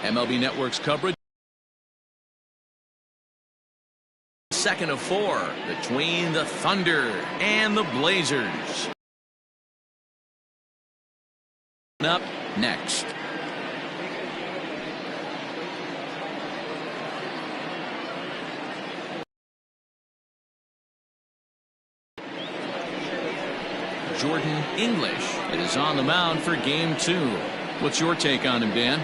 MLB Network's coverage. Second of 4 between the Thunder and the Blazers. Up next. Jordan English is on the mound for game 2. What's your take on him, Dan?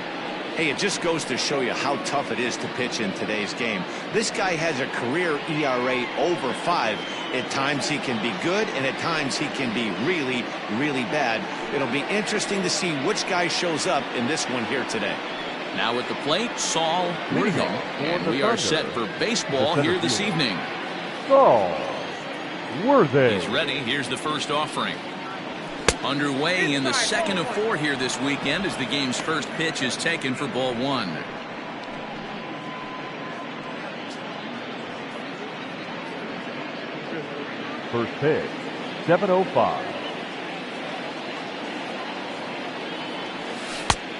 Hey, it just goes to show you how tough it is to pitch in today's game. This guy has a career ERA over 5. At times he can be good, and at times he can be really, really bad. It'll be interesting to see which guy shows up in this one here today. Now at the plate, Saul Worthing. And we are set for baseball here this evening. Saul Worthing. He's ready. Here's the first offering. Underway in the second of 4 here this weekend as the game's first pitch is taken for ball 1. First pitch, 7:05.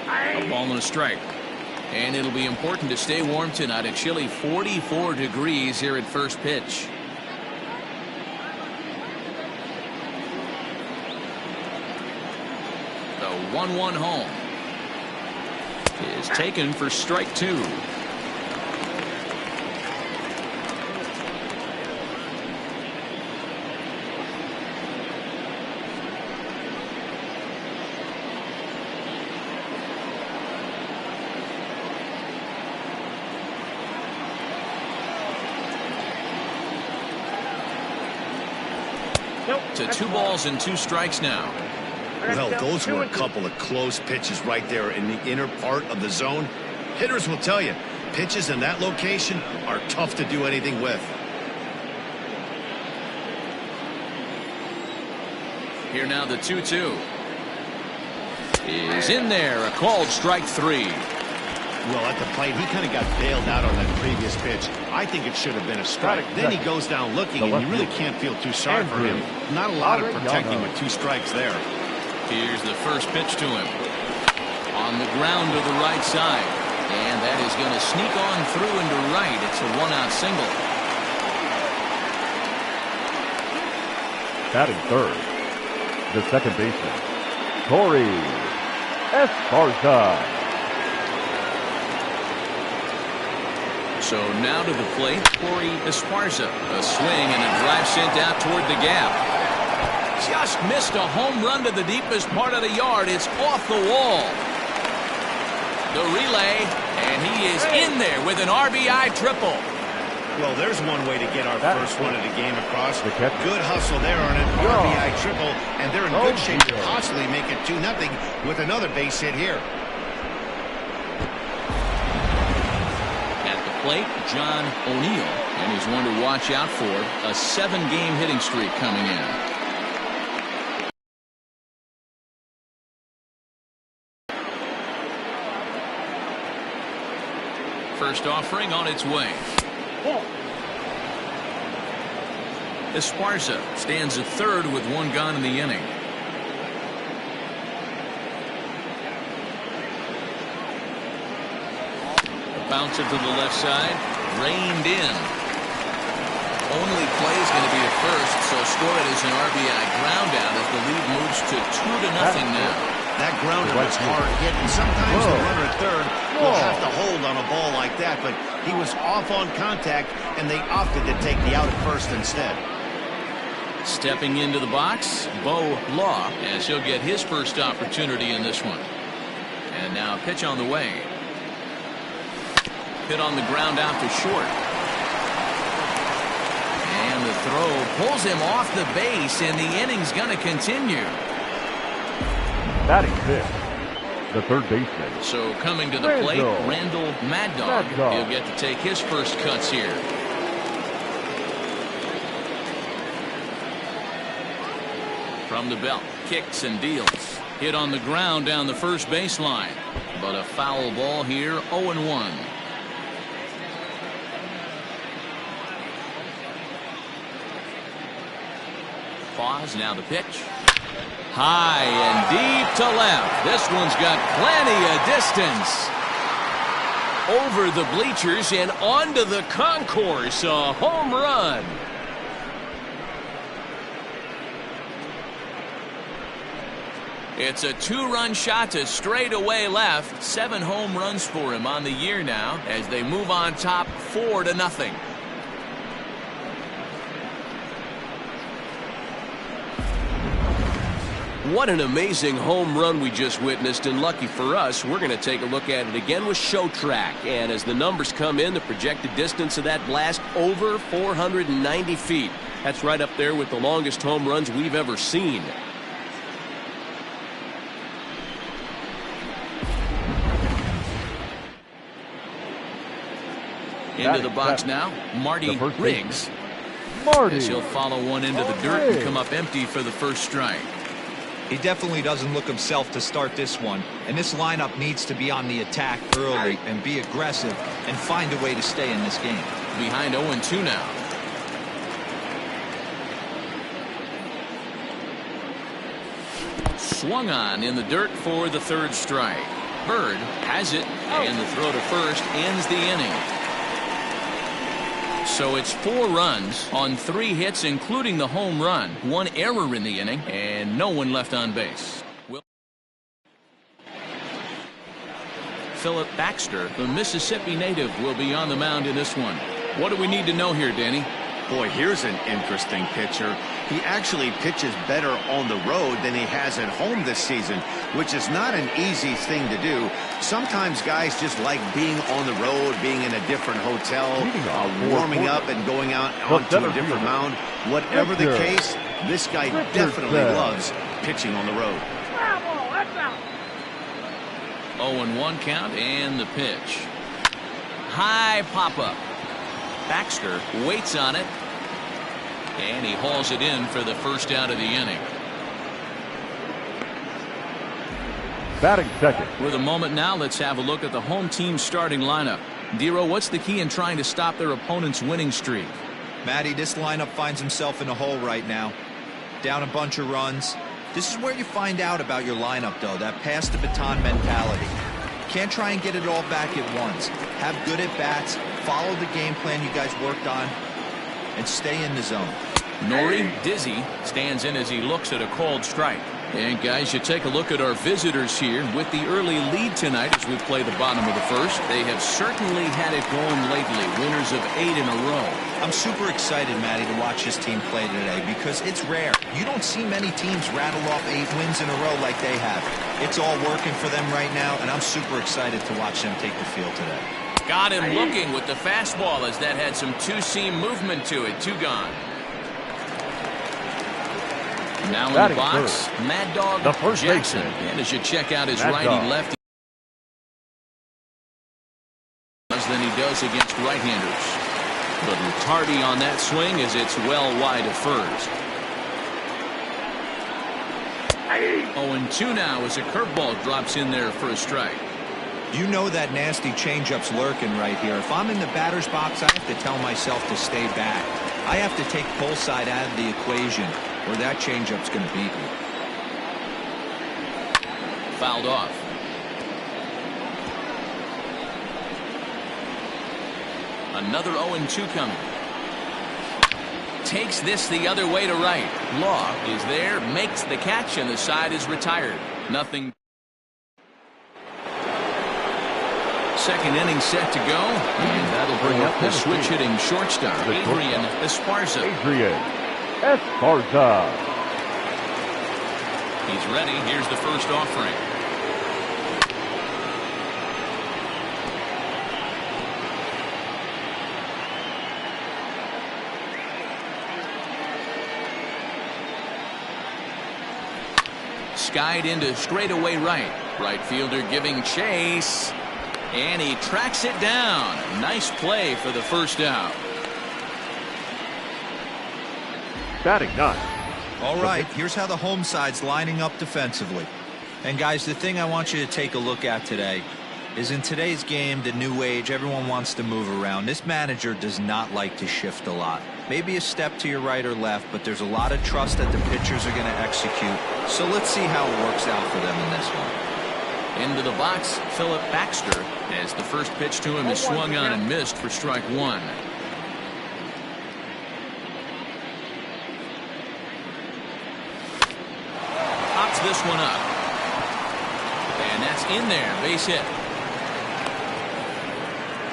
A ball and a strike. And it'll be important to stay warm tonight. A chilly 44 degrees here at first pitch. The 1-1 home is taken for strike 2. To 2 balls and 2 strikes now. Well, those were a couple of close pitches right there in the inner part of the zone. Hitters will tell you, pitches in that location are tough to do anything with. Here now the 2-2. Is in there. A called strike 3. Well, at the plate, he kind of got bailed out on that previous pitch. I think it should have been a strike. Then he goes down looking, and you really can't feel too sorry for him. Not a lot of protecting with 2 strikes there. Here's the first pitch to him. On the ground to the right side. And that is going to sneak on through into right. It's a 1-out single. Batting third, the second baseman, Corey Esparza. So now to the plate, Corey Esparza. A swing and a drive sent out toward the gap. Just missed a home run to the deepest part of the yard. It's off the wall. The relay, and he is in there with an RBI triple. Well, there's one way to get our first one of the game across. Good hustle there on an RBI triple, and they're in good shape to possibly make it 2-0 with another base hit here. Plate, John O'Neill, and he's one to watch out for. A 7-game hitting streak coming in. First offering on its way. Esparza stands at third with 1 gone in the inning. Bounce it to the left side. Reined in. Only play is going to be at first, so score it as an RBI ground out as the lead moves to 2-0 now. That grounder was hard hit, and sometimes the runner at third will have to hold on a ball like that, but he was off on contact, and they opted to take the out at first instead. Stepping into the box, Bo Law, as he'll get his first opportunity in this one. And now pitch on the way. Hit on the ground out to short. And the throw pulls him off the base, and the inning's going to continue. Batting fifth, the third baseman. So coming to the plate, Randall Mad Dog. He'll get to take his first cuts here. From the belt, kicks and deals. Hit on the ground down the first baseline. But a foul ball here, 0-1. Pause, now the pitch. High and deep to left. This one's got plenty of distance. over the bleachers and onto the concourse. A home run. It's a 2-run shot to straightaway left. 7 home runs for him on the year now as they move on top 4-0. What an amazing home run we just witnessed, and lucky for us, we're going to take a look at it again with Show Track. And as the numbers come in, the projected distance of that blast over 490 feet. That's right up there with the longest home runs we've ever seen. Into the box now, Marty Riggs. As he'll follow one into the dirt and come up empty for the first strike. He definitely doesn't look himself to start this one, and this lineup needs to be on the attack early and be aggressive and find a way to stay in this game. Behind 0-2 now. Swung on in the dirt for the third strike. Bird has it, and the throw to first ends the inning. So it's 4 runs on 3 hits, including the home run. 1 error in the inning, and no one left on base. Philip Baxter, the Mississippi native, will be on the mound in this one. What do we need to know here, Danny? Boy, here's an interesting pitcher. He actually pitches better on the road than he has at home this season, which is not an easy thing to do. Sometimes guys just like being on the road, being in a different hotel, warming up and going out onto a different mound. Whatever the case, this guy definitely loves pitching on the road. 0-1 count and the pitch. High pop-up. Baxter waits on it, and he hauls it in for the first out of the inning. Batting second. With a moment now, let's have a look at the home team's starting lineup. Dero, what's the key in trying to stop their opponent's winning streak? Matty, this lineup finds himself in a hole right now. Down a bunch of runs. This is where you find out about your lineup, though, that pass the baton mentality. Can't try and get it all back at once. Have good at-bats, follow the game plan you guys worked on, and stay in the zone. Nori Dizzy stands in as he looks at a called strike. And guys, you take a look at our visitors here with the early lead tonight as we play the bottom of the first. They have certainly had it going lately, winners of 8 in a row. I'm super excited, Matty, to watch this team play today because it's rare. You don't see many teams rattle off 8 wins in a row like they have. It's all working for them right now, and I'm super excited to watch them take the field today. Got him looking with the fastball as that had some two-seam movement to it. 2 gone. Now in the box, Mad Dog Jackson. And as you check out his righty-lefty than he does against right-handers. Little tardy on that swing as it's well wide of first. 0-2 now as a curveball drops in there for a strike. You know that nasty changeup's lurking right here. If I'm in the batter's box, I have to tell myself to stay back. I have to take pull side out of the equation, or that changeup's going to beat me. Fouled off. Another 0-2 coming. Takes this the other way to right. Law is there, makes the catch, and the side is retired. Nothing. Second inning set to go, and that'll bring up the switch-hitting shortstop, Adrian Esparza. He's ready. Here's the first offering. Skied into straightaway right. Right fielder giving chase. And he tracks it down. Nice play for the first out. Batting 9. All right, here's how the home side's lining up defensively. And guys, the thing I want you to take a look at today is in today's game, the new age, everyone wants to move around. This manager does not like to shift a lot. Maybe a step to your right or left, but there's a lot of trust that the pitchers are going to execute. So let's see how it works out for them in this one. Into the box, Philip Baxter, as the first pitch to him is swung on and missed for strike one. Pops this one up. And that's in there, base hit.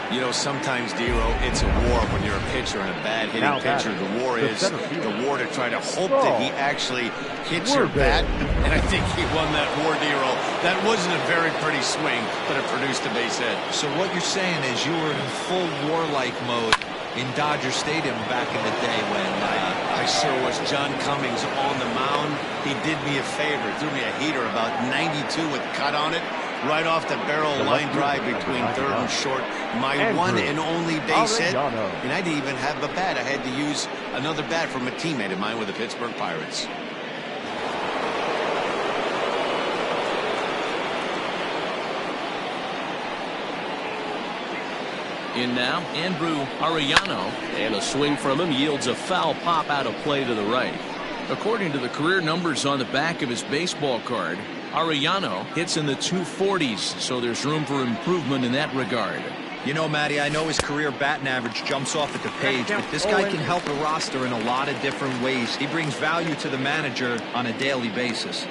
You know, sometimes, Dero, it's a war when you're a pitcher and a bad hitting pitcher. The war is the war to try to hope that he actually hits your bat. And I think he won that war, Dero. That wasn't a very pretty swing, but it produced a base hit. So what you're saying is you were in full warlike mode in Dodger Stadium back in the day when I sure was. John Cummings on the mound. He did me a favor, threw me a heater about 92 with cut on it. Right off the barrel line drive between third and short. My one and only base hit. And I didn't even have a bat. I had to use another bat from a teammate of mine with the Pittsburgh Pirates. In now, Andrew Arellano, and a swing from him yields a foul pop out of play to the right. According to the career numbers on the back of his baseball card, Arellano hits in the 240s, so there's room for improvement in that regard. You know, Matty, I know his career batting average jumps off at the page, but this guy can help a roster in a lot of different ways. He brings value to the manager on a daily basis.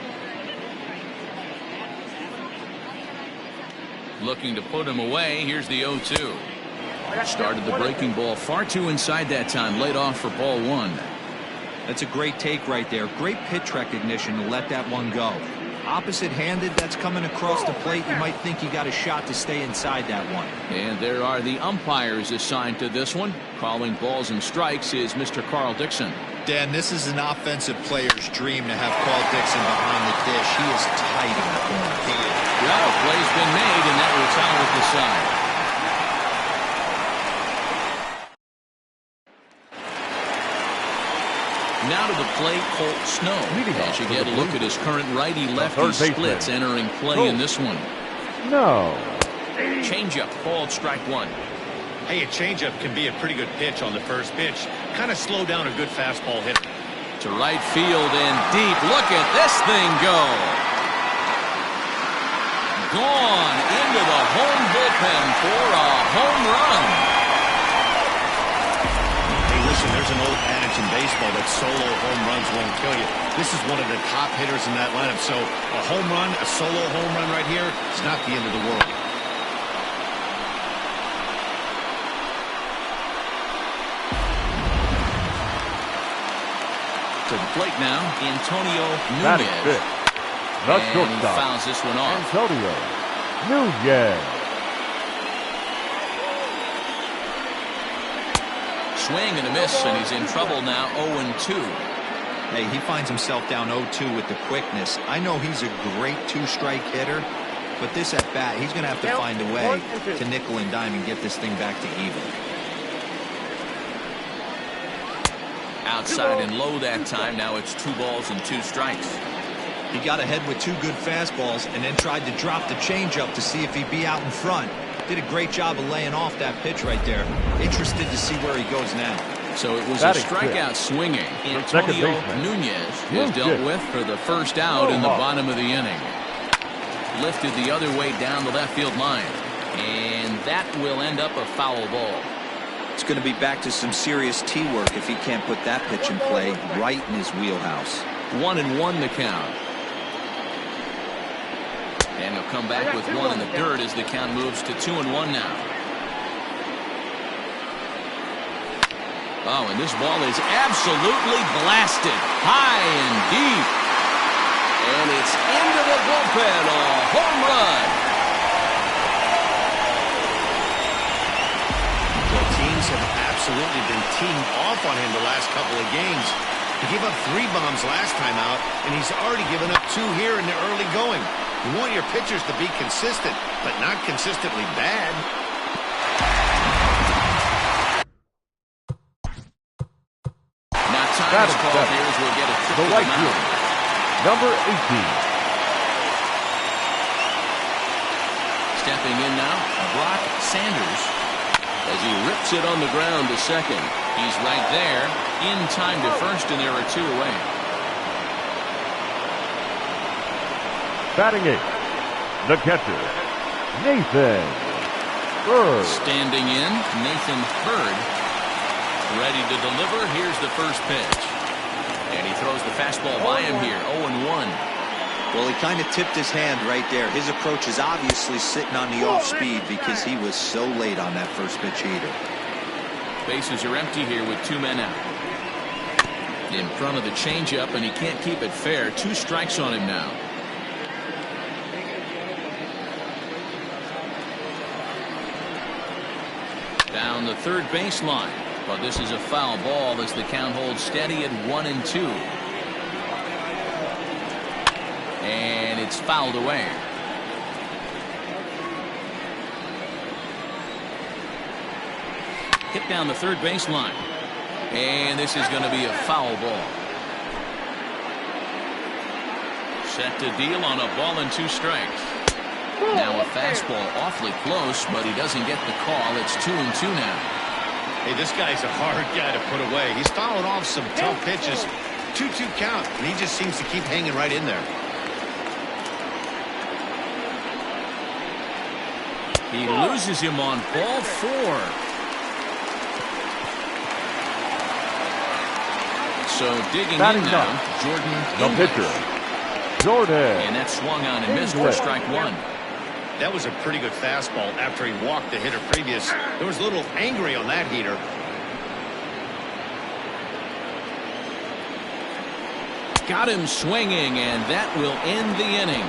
Looking to put him away. Here's the 0-2. Started the breaking ball far too inside that time. Laid off for ball one. That's a great take right there. Great pitch recognition to let that one go. Opposite-handed, that's coming across the plate. You might think you got a shot to stay inside that one. And there are the umpires assigned to this one. Calling balls and strikes is Mr. Carl Dixon. Dan, this is an offensive player's dream to have Carl Dixon behind the dish. He is tight in the corner. Well, a play's been made, and that will tell with the side. Now to the plate, Colt Snow. As you get a look at his current righty-lefty splits entering play in this one. No. Changeup called strike one. Hey, a changeup can be a pretty good pitch on the first pitch. Kind of slow down a good fastball hitter. To right field and deep. Look at this thing go. Gone into the home bullpen for a home run. There's an old adage in baseball that solo home runs won't kill you. This is one of the top hitters in that lineup. So a home run, a solo home run right here, it's not the end of the world. To the plate now, Antonio Nunez. The and he fouls this one off. Antonio Nunez. Swing and a miss, and he's in trouble now. 0-2. Hey, he finds himself down 0-2 with the quickness. I know he's a great two-strike hitter, but this at bat, he's going to have to find a way to nickel and dime and get this thing back to even. Outside and low that time. Now it's 2 balls and 2 strikes. He got ahead with 2 good fastballs and then tried to drop the changeup to see if he'd be out in front. Did a great job of laying off that pitch right there. Interested to see where he goes now. So it was a strikeout swinging. Antonio Nunez is dealt with for the first out in the bottom of the inning. Lifted the other way down the left field line. And that will end up a foul ball. It's going to be back to some serious T-work if he can't put that pitch in play right in his wheelhouse. 1-1 the count. And he'll come back with 1 in the dirt as the count moves to 2-1 now. Oh, and this ball is absolutely blasted high and deep. And it's into the bullpen. A home run. Well, teams have absolutely been teeing off on him the last couple of games. He gave up 3 bombs last time out, and he's already given up 2 here in the early going. You want your pitchers to be consistent, but not consistently bad. Now time is called here as we'll get a trip to the mound. Number 18. Stepping in now, Brock Sanders, as he rips it on the ground to second. He's right there, in time to first, and there are 2 away. Batting 8, The catcher, Nathan Bird. Standing in, Nathan Bird. Ready to deliver. Here's the first pitch. And he throws the fastball by him here. 0-1. Well, he kind of tipped his hand right there. His approach is obviously sitting on the off speed because he was so late on that first pitch either. Bases are empty here with 2 men out. In front of the changeup, and he can't keep it fair. 2 strikes on him now. Down the third baseline. But this is a foul ball as the count holds steady at 1-2. And it's fouled away. Hit down the third baseline. And this is going to be a foul ball. Set to deal on a ball and 2 strikes. Now a fastball awfully close, but he doesn't get the call. It's 2-2 now. Hey, this guy's a hard guy to put away. He's fouling off some tough pitches. 2-2 count, and he just seems to keep hanging right in there. He loses him on ball 4. So digging Batting in now, up. Jordan The English. pitcher, Jordan. And that swung on and missed for strike 1. That was a pretty good fastball after he walked the hitter previous. There was a little angry on that heater. Got him swinging, and that will end the inning.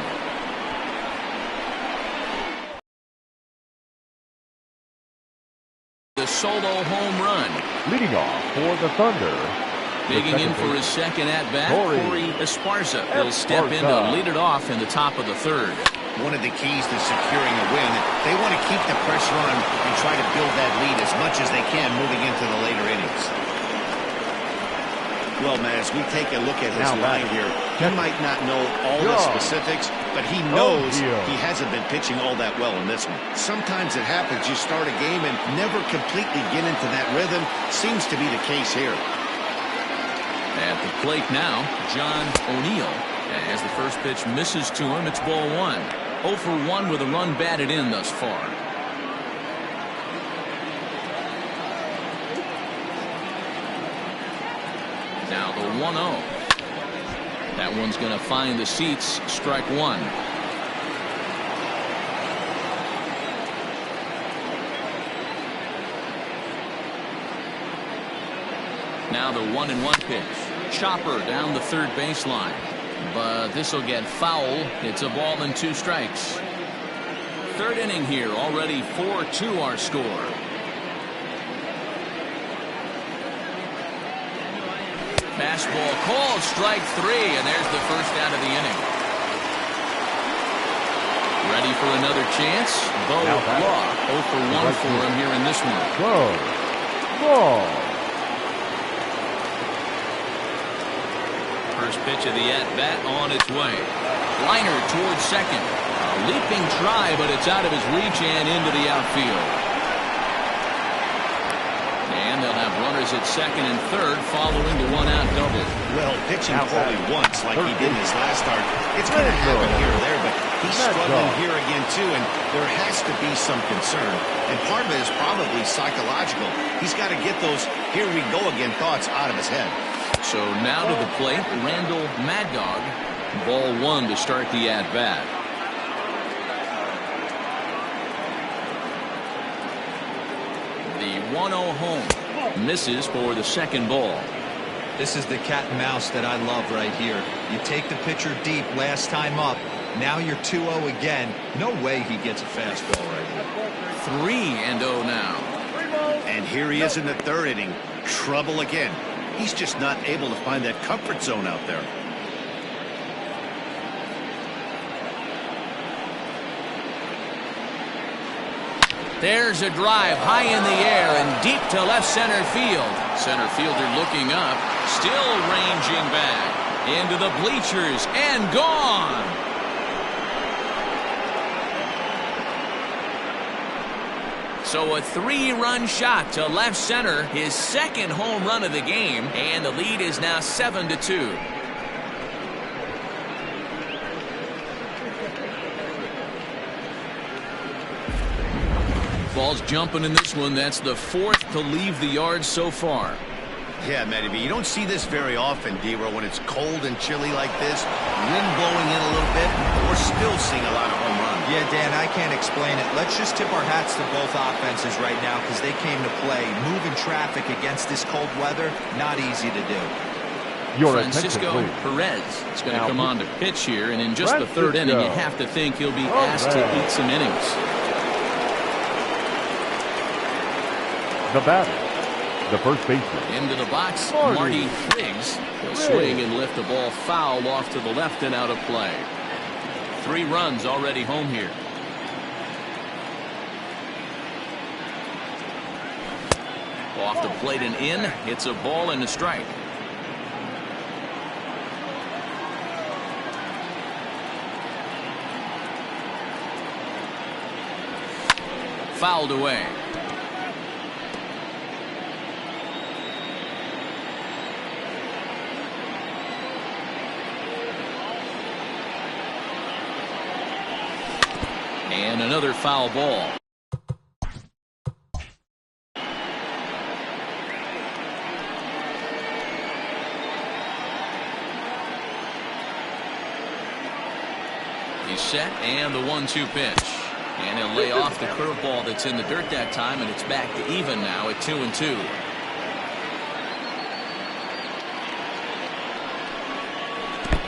The solo home run. Leading off for the Thunder. Digging in for his second at-bat, Corey Esparza will step in to lead it off in the top of the third. One of the keys to securing a win, they want to keep the pressure on and try to build that lead as much as they can moving into the later innings. Well, man, as we take a look at his line here, he might not know all the specifics, but he knows he hasn't been pitching all that well in this one. Sometimes it happens, you start a game and never completely get into that rhythm. Seems to be the case here. At the plate now, John O'Neill. As the first pitch misses to him, it's ball 1. 0 for 1 with a run batted in thus far. Now the 1-0. That one's going to find the seats. Strike 1. Now the 1-1 pitch. Chopper down the third baseline. But this will get foul. It's a ball and 2 strikes. Third inning here. Already 4-2 our score. Fastball called. Strike 3. And there's the first out of the inning. Ready for another chance. Bo Law. 0 for 1 for him here in this one. Ball. First pitch of the at-bat on its way. Liner towards second. A leaping try, but it's out of his reach and into the outfield. And they'll have runners at second and third following the 1-out double. Well, pitching poorly once like he did in his last start, it's going to happen here or there, but he's struggling here again too, and there has to be some concern. And part of it is probably psychological. He's got to get those here we go again thoughts out of his head. So now to the plate, Randall Mad Dog. Ball 1 to start the at-bat. The 1-0 home. Misses for the second ball. This is the cat and mouse that I love right here. You take the pitcher deep last time up. Now you're 2-0 again. No way he gets a fastball right here. 3-0 now. And here he is in the third inning. Trouble again. He's just not able to find that comfort zone out there. There's a drive high in the air and deep to left center field. Center fielder looking up, still ranging back into the bleachers and gone. So a 3-run shot to left center, his second home run of the game, and the lead is now 7-2. Ball's jumping in this one. That's the fourth to leave the yard so far. Yeah, Matty B, you don't see this very often, D-Row, when it's cold and chilly like this, wind blowing in a little bit, we're still seeing a lot of home runs. Yeah, Dan, I can't explain it. Let's just tip our hats to both offenses right now because they came to play. Moving traffic against this cold weather, not easy to do. Francisco Perez is going to come on to pitch here, and in just the third inning, you have to think he'll be asked to eat some innings. The batter, the first baseman. Into the box, Marty Riggs. He'll swing and lift the ball foul off to the left and out of play. 3 runs already home here. Off the plate and in. It's a ball and a strike. Fouled away. And another foul ball. He's set, and the 1-2 pitch. And he'll lay off the curveball that's in the dirt that time, and it's back to even now at 2-2.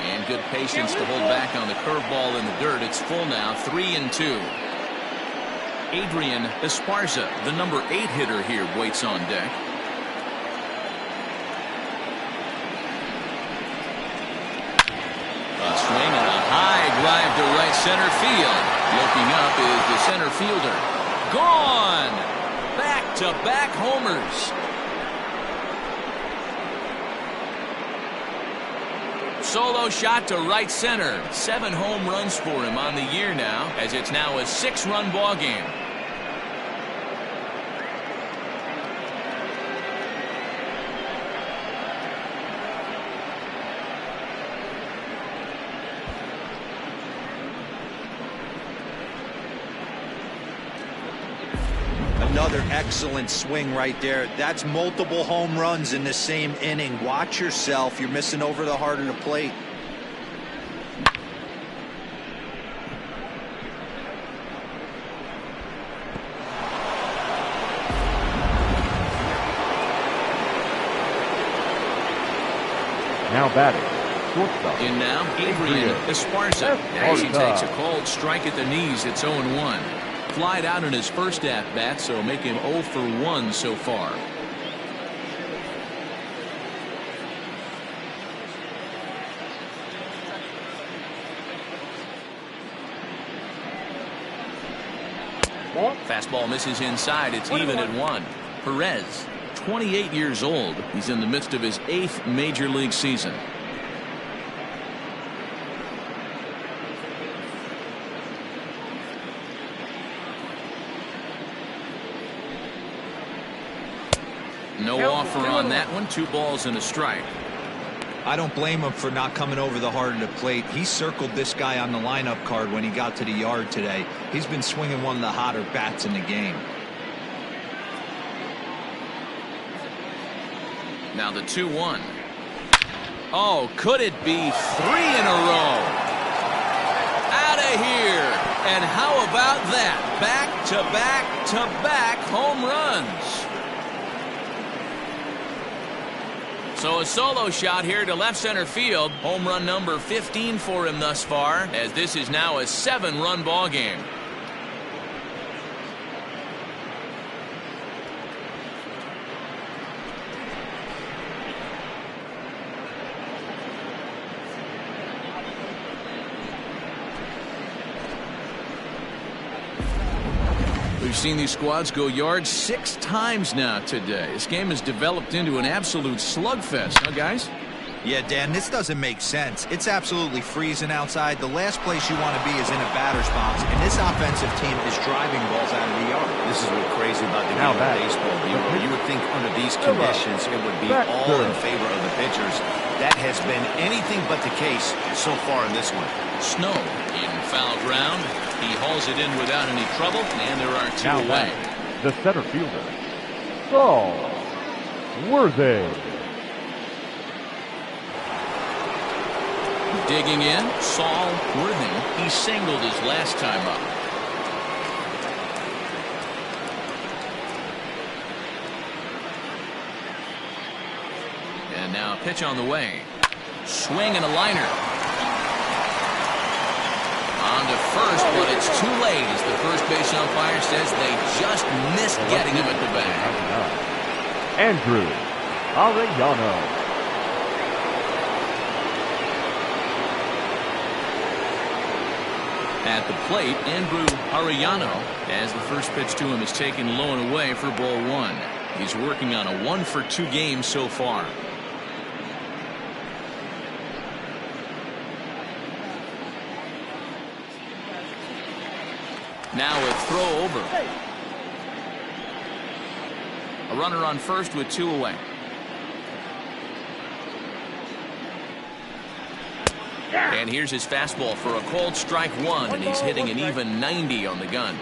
And good patience to hold back on the curveball in the dirt. It's full now, 3-2. Adrian Esparza, the number 8 hitter here, waits on deck. A swing and a high drive to right center field. Looking up is the center fielder. Gone! Back-to-back homers. Solo shot to right center. 7 home runs for him on the year now, as it's now a 6-run ball game. Another excellent swing right there. That's multiple home runs in the same inning. Watch yourself. You're missing over the heart of the plate. Now batting, shortstop. In now, Adrian Esparza. As he takes a called strike at the knees, it's 0-1. Flied out in his first at-bat, so make him 0 for 1 so far. Fastball misses inside. It's even at 1. Perez, 28 years old. He's in the midst of his 8th major league season. No offer on that one. 2 balls and a strike. I don't blame him for not coming over the heart of the plate. He circled this guy on the lineup card when he got to the yard today. He's been swinging one of the hotter bats in the game. Now the 2-1. Oh, could it be 3 in a row? Out of here. And how about that? Back-to-back-to-back home runs. So a solo shot here to left center field. Home run number 15 for him thus far, as this is now a 7-run ball game. We've seen these squads go yards 6 times now today. This game has developed into an absolute slugfest, huh, guys? Yeah, Dan, this doesn't make sense. It's absolutely freezing outside. The last place you want to be is in a batter's box, and this offensive team is driving balls out of the yard. This is what's crazy about the game of baseball. You would think under these conditions it would be all in favor of the pitchers. That has been anything but the case so far in this one. Snow in foul ground. He hauls it in without any trouble, and there are 2 away. the center fielder, Saul Worthy. Digging in, Saul Worthy. He singled his last time up. And now a pitch on the way. Swing and a liner. On to first, but it's too late as the first base umpire says they just missed getting him at the bag. Andrew Arellano. At the plate, Andrew Arellano, as the first pitch to him is taken low and away for ball one. He's working on a 1-for-2 game so far. Now a throw over. A runner on first with 2 away. And here's his fastball for a called strike 1, and he's hitting an even 90 on the gun.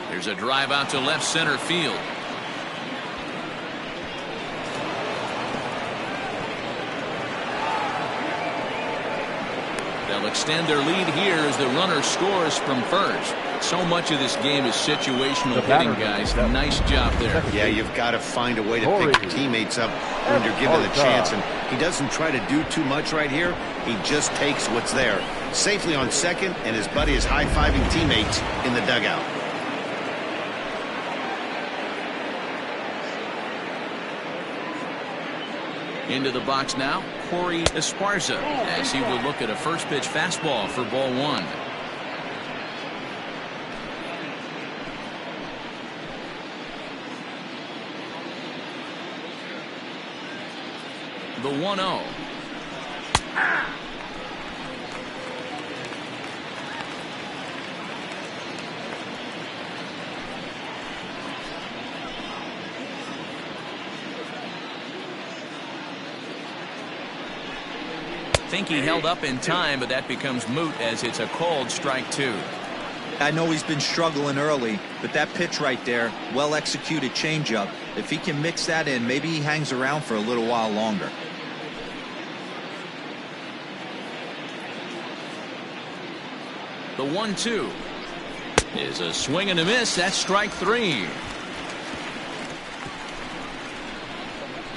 There's a drive out to left center field. They'll extend their lead here as the runner scores from first. So much of this game is situational hitting, guys. Nice job there. Yeah, you've got to find a way to pick your teammates up when you're given the chance. And he doesn't try to do too much right here. He just takes what's there. Safely on second, and his buddy is high-fiving teammates in the dugout. Into the box now, Corey Esparza, as he will look at a first pitch fastball for ball one. The 1-0. Think he held up in time, but that becomes moot as it's a called strike 2. I know he's been struggling early, but that pitch right there, well executed changeup. If he can mix that in, maybe he hangs around for a little while longer. The 1-2 is a swing and a miss. That's strike 3.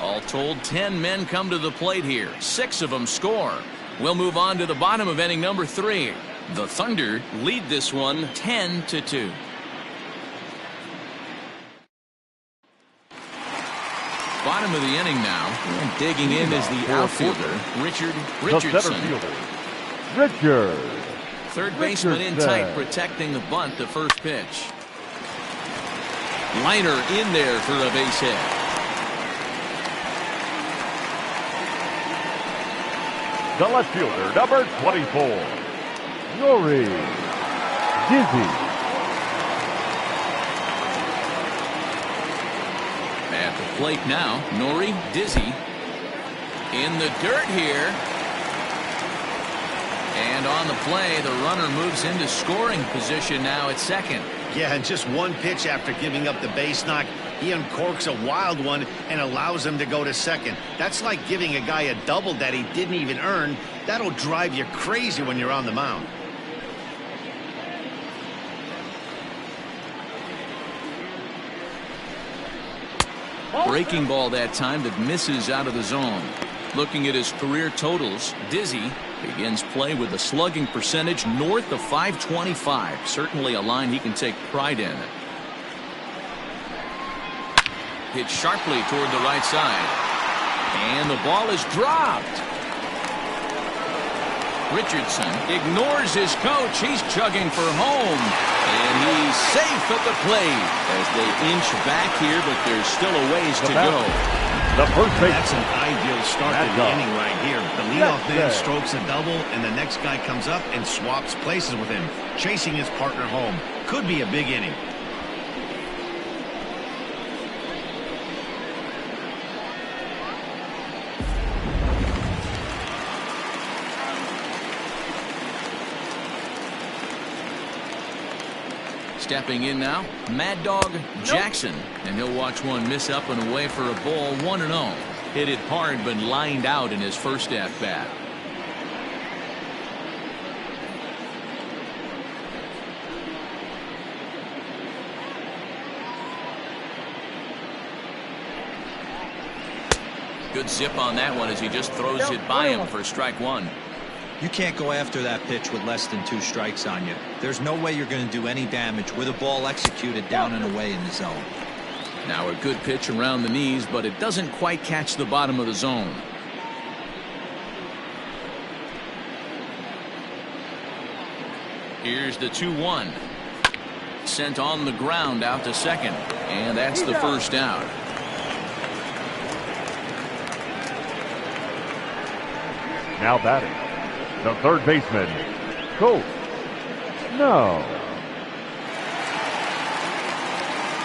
All told, 10 men come to the plate here. 6 of them score. We'll move on to the bottom of inning number 3. The Thunder lead this one 10-2. Bottom of the inning now. And digging in is the outfielder, Richard Richardson. Richard. Third baseman in tight, protecting the bunt, the first pitch. Liner in there for a base hit. The left fielder, number 24, Nori Dizzy. At the plate now, Nori Dizzy in the dirt here. And on the play, the runner moves into scoring position now at second. Yeah, and just one pitch after giving up the base knock, he uncorks a wild one and allows him to go to second. That's like giving a guy a double that he didn't even earn. That'll drive you crazy when you're on the mound. Breaking ball that time that misses out of the zone. Looking at his career totals, Dizzy begins play with a slugging percentage north of .525. Certainly a line he can take pride in. Hit sharply toward the right side. And the ball is dropped. Richardson ignores his coach. He's chugging for home. And he's safe at the plate as they inch back here, but there's still a ways to go. The first base. That's an ideal start to the inning right here. The leadoff man strokes a double, and the next guy comes up and swaps places with him, chasing his partner home. Could be a big inning. Stepping in now, Mad Dog Jackson, and he'll watch one miss up and away for a ball, 1-0. Hit it hard, but lined out in his first at-bat. Good zip on that one as he just throws it by him for strike one. You can't go after that pitch with less than 2 strikes on you. There's no way you're going to do any damage with a ball executed down and away in the zone. Now a good pitch around the knees, but it doesn't quite catch the bottom of the zone. Here's the 2-1. Sent on the ground out to second, and that's the first out. Now batting, the third baseman, Colt Snow.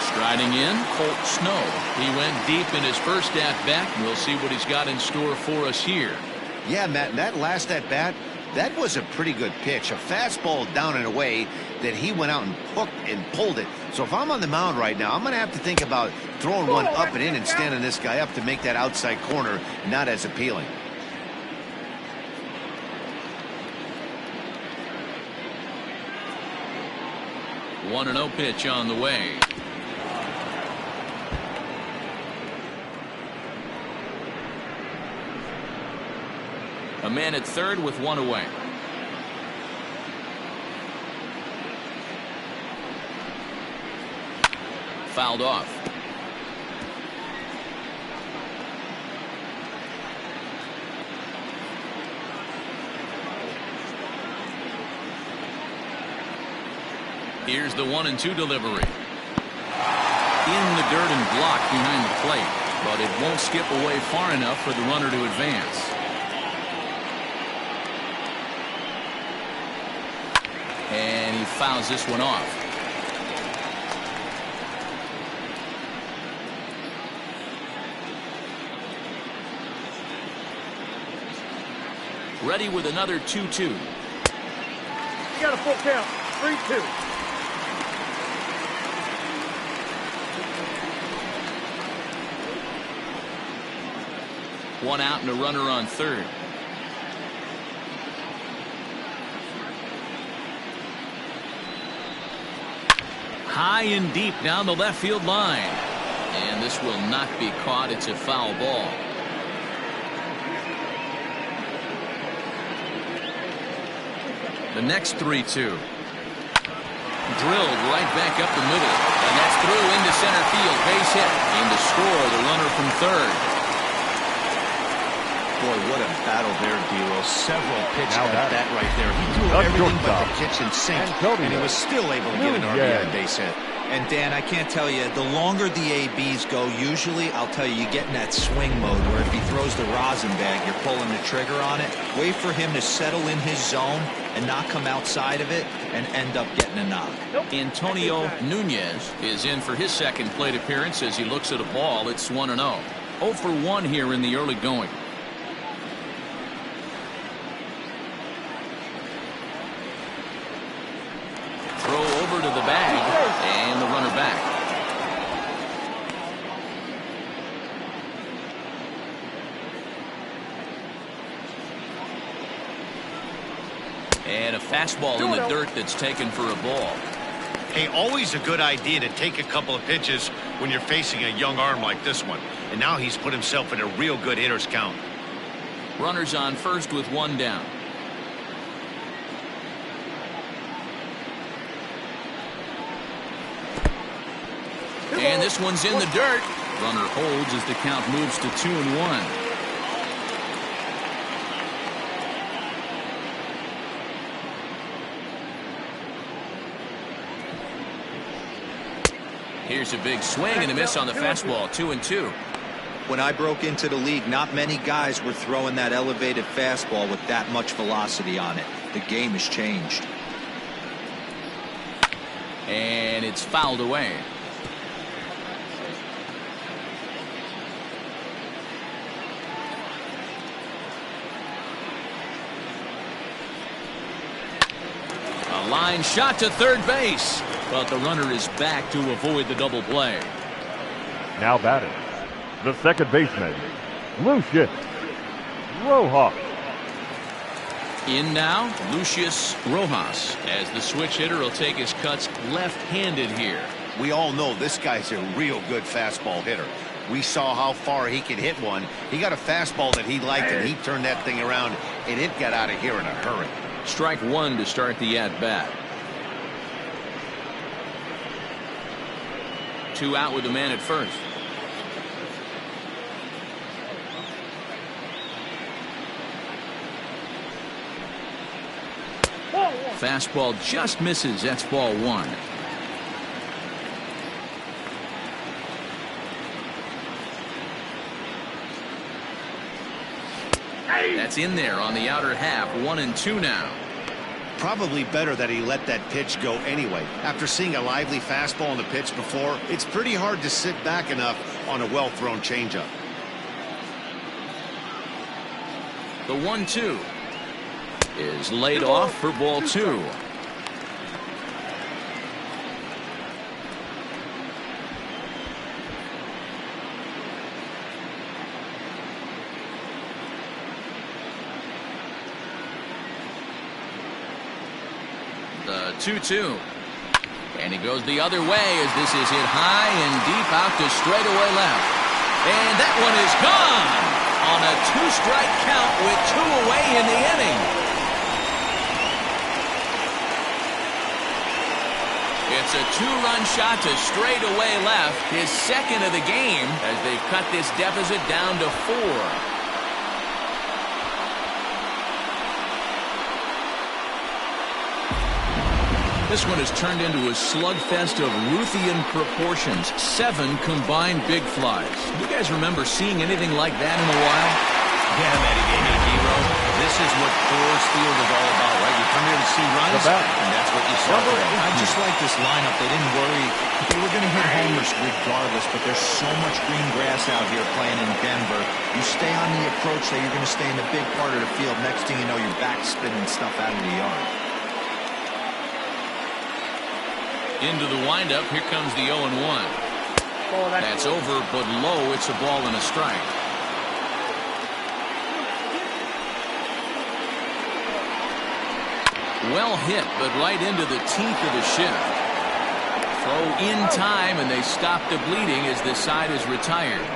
Striding in, Colt Snow. He went deep in his first at-bat. We'll see what he's got in store for us here. Yeah, Matt, that last at-bat, that was a pretty good pitch. A fastball down and away that he went out and hooked and pulled it. So if I'm on the mound right now, I'm going to have to think about throwing one up and in and standing this guy up to make that outside corner not as appealing. 1-0 pitch on the way. A man at third with one away. Fouled off. Here's the 1-2 delivery. In the dirt and blocked behind the plate, but it won't skip away far enough for the runner to advance. And he fouls this one off. Ready with another 2-2. You got a full count. 3-2. One out and a runner on third. High and deep down the left field line. And this will not be caught. It's a foul ball. The next 3-2. Drilled right back up the middle. And that's through into center field. Base hit. And to score, the runner from third. Boy, what a battle there, D-Roll. Several pitches at that right there. He threw everything but the kitchen sink, and he was still able to get an RBI base hit. And Dan, I can't tell you, the longer the ABs go, usually, I'll tell you, you get in that swing mode where if he throws the rosin bag, you're pulling the trigger on it. Wait for him to settle in his zone and not come outside of it and end up getting a knock. Antonio Nunez is in for his second plate appearance as he looks at a ball. It's 1-0. 0 for 1 here in the early going. Throw over to the bag, and the runner back. And a fastball in the dirt that's taken for a ball. Hey, always a good idea to take a couple of pitches when you're facing a young arm like this one. And now he's put himself in a real good hitter's count. Runners on first with one down. And this one's in the dirt. Runner holds as the count moves to 2-1. Here's a big swing and a miss on the fastball. 2-2. When I broke into the league, not many guys were throwing that elevated fastball with that much velocity on it. The game has changed. And it's fouled away. A line shot to third base, but the runner is back to avoid the double play. Now batting, the second baseman, Lucius Rojas. In now, Lucius Rojas, as the switch hitter will take his cuts left-handed here. We all know this guy's a real good fastball hitter. We saw how far he could hit one. He got a fastball that he liked, and he turned that thing around, and it got out of here in a hurry. Strike one to start the at-bat. 2 out with the man at first. Fastball just misses. That's ball 1. That's in there on the outer half. 1-2 now. Probably better that he let that pitch go anyway. After seeing a lively fastball on the pitch before, it's pretty hard to sit back enough on a well-thrown changeup. The 1-2 is laid off for ball 2. The 2-2. And he goes the other way as this is hit high and deep out to straightaway left. And that one is gone on a 2-strike count with 2 away in the inning. It's a 2-run shot to straightaway left, his second of the game, as they cut this deficit down to 4. This one has turned into a slugfest of Ruthian proportions. 7 combined big flies. You guys remember seeing anything like that in a while? Yeah, Matty, baby, hero. This is what Coors Field is all about, right? You come here to see runs, and that's what you saw today. I just like this lineup. They didn't worry. They were going to hit homers regardless, but there's so much green grass out here playing in Denver. You stay on the approach that you're going to stay in the big part of the field. Next thing you know, you're back spinning stuff out of the yard. Into the windup. Here comes the 0-1. That's over, but low. It's a ball and a strike. Well hit, but right into the teeth of the shift. Throw in time, and they stop the bleeding as this side is retired.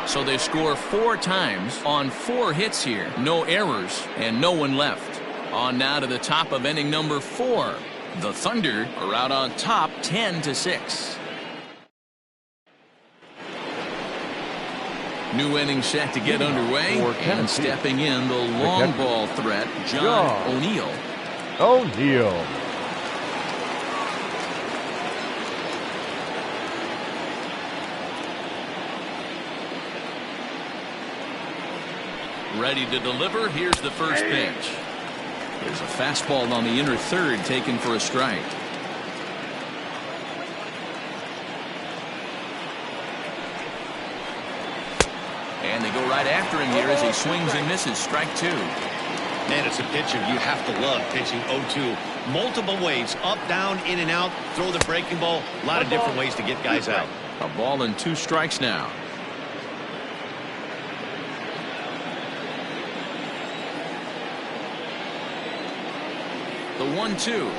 So they score 4 times on 4 hits here. No errors and no one left. On now to the top of inning number 4. The Thunder are out on top 10-6. New inning set to get underway, and stepping in the long ball threat, John O'Neill. Ready to deliver. Here's the first pitch. There's a fastball on the inner third taken for a strike. And they go right after him here as he swings and misses. Strike 2. Man, it's a pitcher you have to love pitching 0-2. Multiple ways, up, down, in and out, throw the breaking ball. A lot of different ways to get guys out. A ball and 2 strikes now. The 1-2.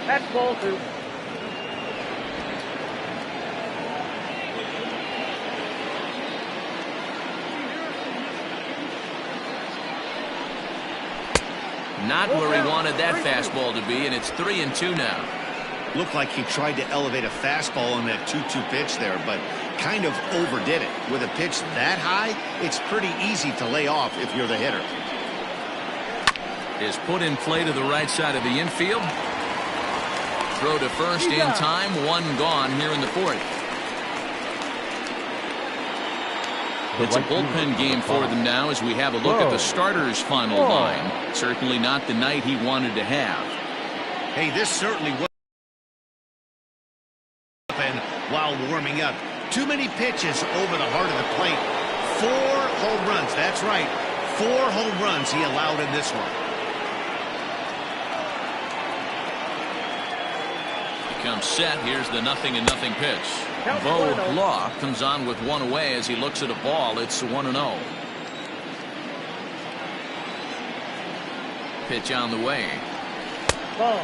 That's ball 2. Not where he wanted that fastball to be, and it's 3-2 now. Looked like he tried to elevate a fastball on that 2-2 pitch there, but kind of overdid it. With a pitch that high, it's pretty easy to lay off if you're the hitter. Is put in play to the right side of the infield. Throw to first in time. One gone here in the fourth. It's a bullpen game for them now as we have a look at the starter's final line. Certainly not the night he wanted to have. Hey, this certainly was while warming up. Too many pitches over the heart of the plate. 4 home runs. That's right. 4 home runs he allowed in this one. Comes set. Here's the 0-0 pitch. Bo Law comes on with one away as he looks at a ball. It's 1-0. Pitch on the way. Ball.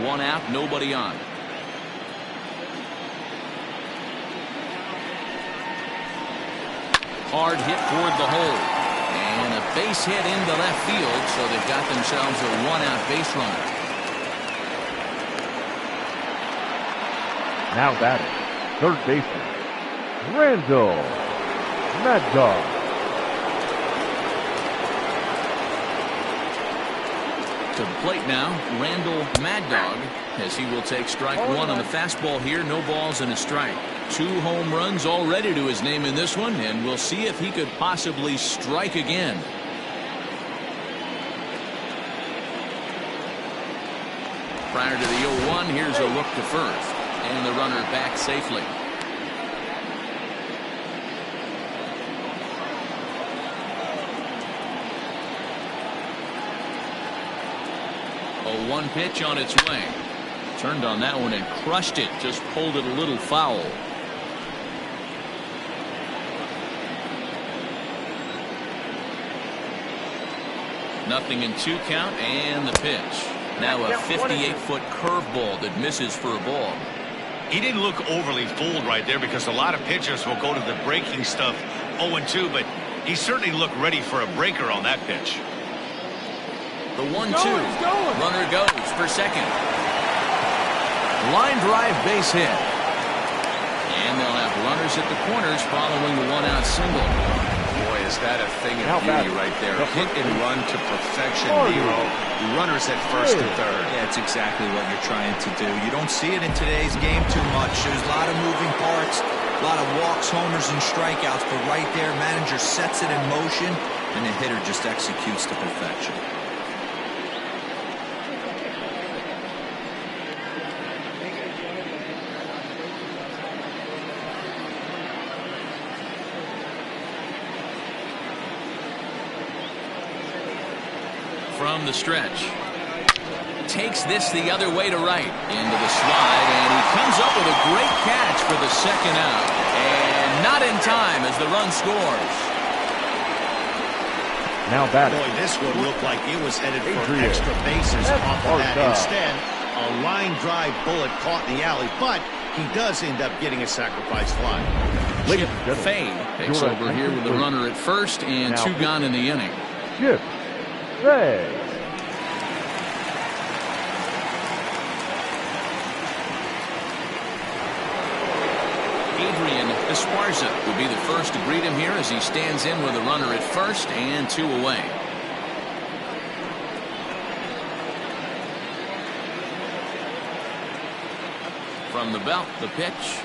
1 out, nobody on. Hard hit toward the hole. And a base hit into left field, so they've got themselves a 1-out base runner. Now batting, third baseman, Randall Mad Dog. To the plate now, Randall Mad Dog, as he will take strike one on the fastball here. No balls and a strike. 2 home runs already to his name in this one, and we'll see if he could possibly strike again. Prior to the 0-1, here's a look to first, and the runner back safely. A 1 pitch on its way. Turned on that one and crushed it. Just pulled it a little foul. Nothing in 2 count, and the pitch. Now a 58-foot curveball that misses for a ball. He didn't look overly fooled right there because a lot of pitchers will go to the breaking stuff 0-2, but he certainly looked ready for a breaker on that pitch. The 1-2. Runner goes for second. Line drive base hit. And they'll have runners at the corners following the 1-out single. Boy, is that a thing of beauty right there. Hit and run to perfection, Nero. Runners at first and third. Yeah, it's exactly what you're trying to do. You don't see it in today's game too much. There's a lot of moving parts, a lot of walks, homers, and strikeouts. But right there, manager sets it in motion, and the hitter just executes to perfection. From the stretch. Takes this the other way to right. Into the slide, and he comes up with a great catch for the second out. And not in time as the run scores. Now batting. Boy, this one looked like it was headed for extra bases off of that. Instead, a line drive bullet caught in the alley, but he does end up getting a sacrifice fly. Chip Fay takes over here with the runner at first, and 2 gone in the inning. Chip Fay. Esparza will be the first to greet him here as he stands in with a runner at first and 2 away. From the belt, the pitch.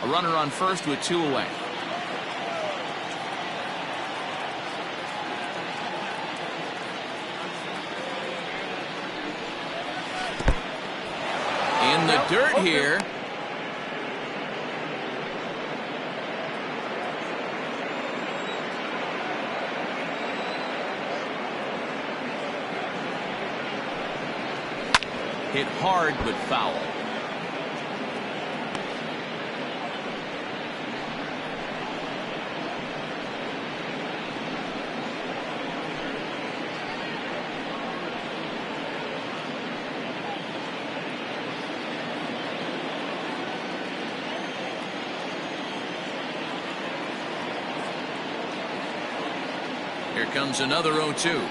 A runner on first with 2 away. In the dirt here. Hit hard but foul. comes another 0-2.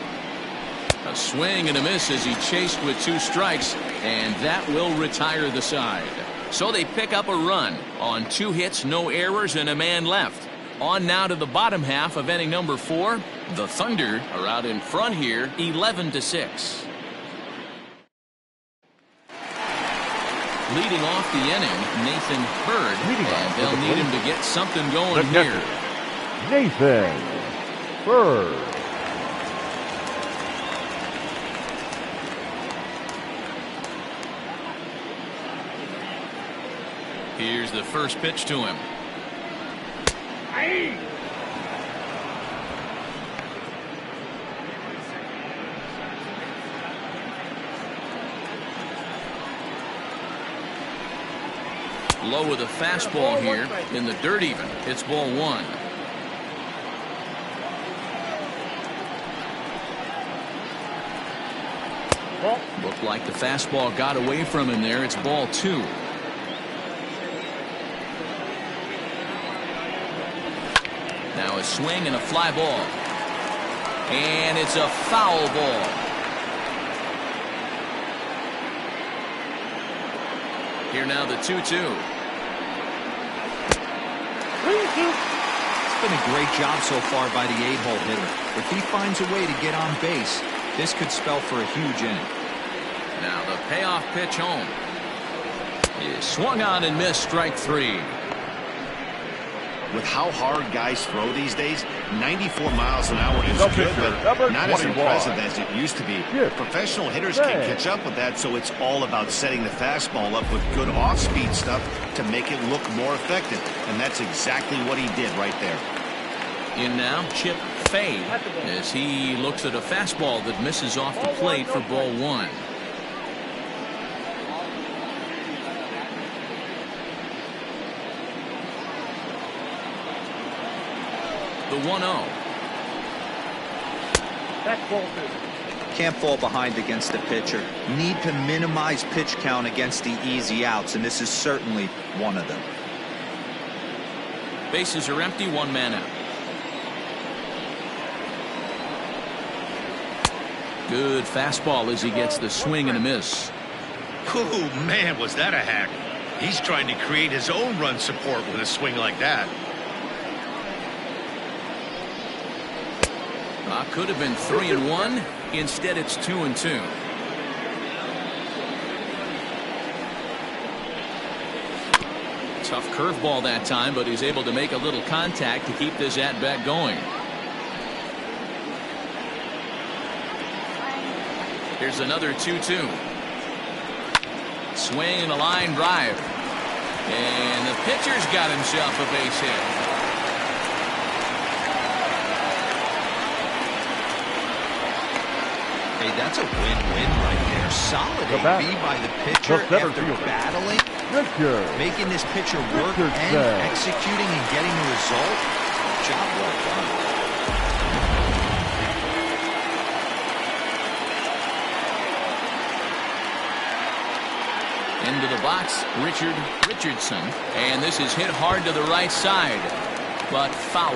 A swing and a miss as he chased with 2 strikes, and that will retire the side. So they pick up a run on 2 hits, no errors, and a man left. On now to the bottom half of inning number 4. The Thunder are out in front here, 11-6. Leading off the inning, Nathan Bird, and they'll need him to get something going here. Nathan Bird. Here's the first pitch to him. Low with a fastball here in the dirt even. It's ball 1. Looked like the fastball got away from him there. It's ball 2. Now a swing and a fly ball. And it's a foul ball. Here now the 2-2. It's been a great job so far by the 8-hole hitter. If he finds a way to get on base, this could spell for a huge inning. Now the payoff pitch home. He swung on and missed, strike 3. With how hard guys throw these days, 94 miles an hour is good, but not as impressive as it used to be. Professional hitters can catch up with that, so it's all about setting the fastball up with good off-speed stuff to make it look more effective, and that's exactly what he did right there. In now, Chip Fay, as he looks at a fastball that misses off the plate for ball 1. The 1-0. That's ball 2. Can't fall behind against the pitcher. Need to minimize pitch count against the easy outs, and this is certainly one of them. Bases are empty, 1 man out. Good fastball as he gets the swing and a miss. Oh, man, was that a hack. He's trying to create his own run support with a swing like that. Could have been 3-1. Instead, it's 2-2. Tough curveball that time, but he's able to make a little contact to keep this at-bat going. Here's another 2-2. Swing and a line drive. And the pitcher's got himself a base hit. Hey, that's a win-win right there. Solid AB by the pitcher after battling, making this pitcher work and executing and getting the result. Job well done. Into the box, Richardson, and this is hit hard to the right side, but foul.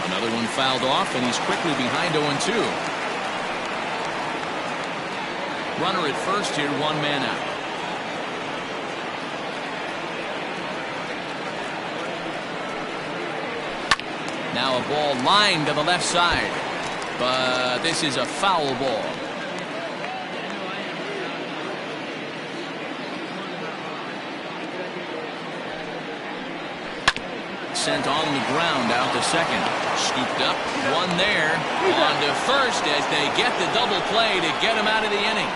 Another one fouled off, and he's quickly behind 0-2. Runner at first here, 1 man out. Now a ball lined to the left side, but this is a foul ball. Sent on the ground out to second. Scooped up, one there, on to first as they get the double play to get him out of the inning.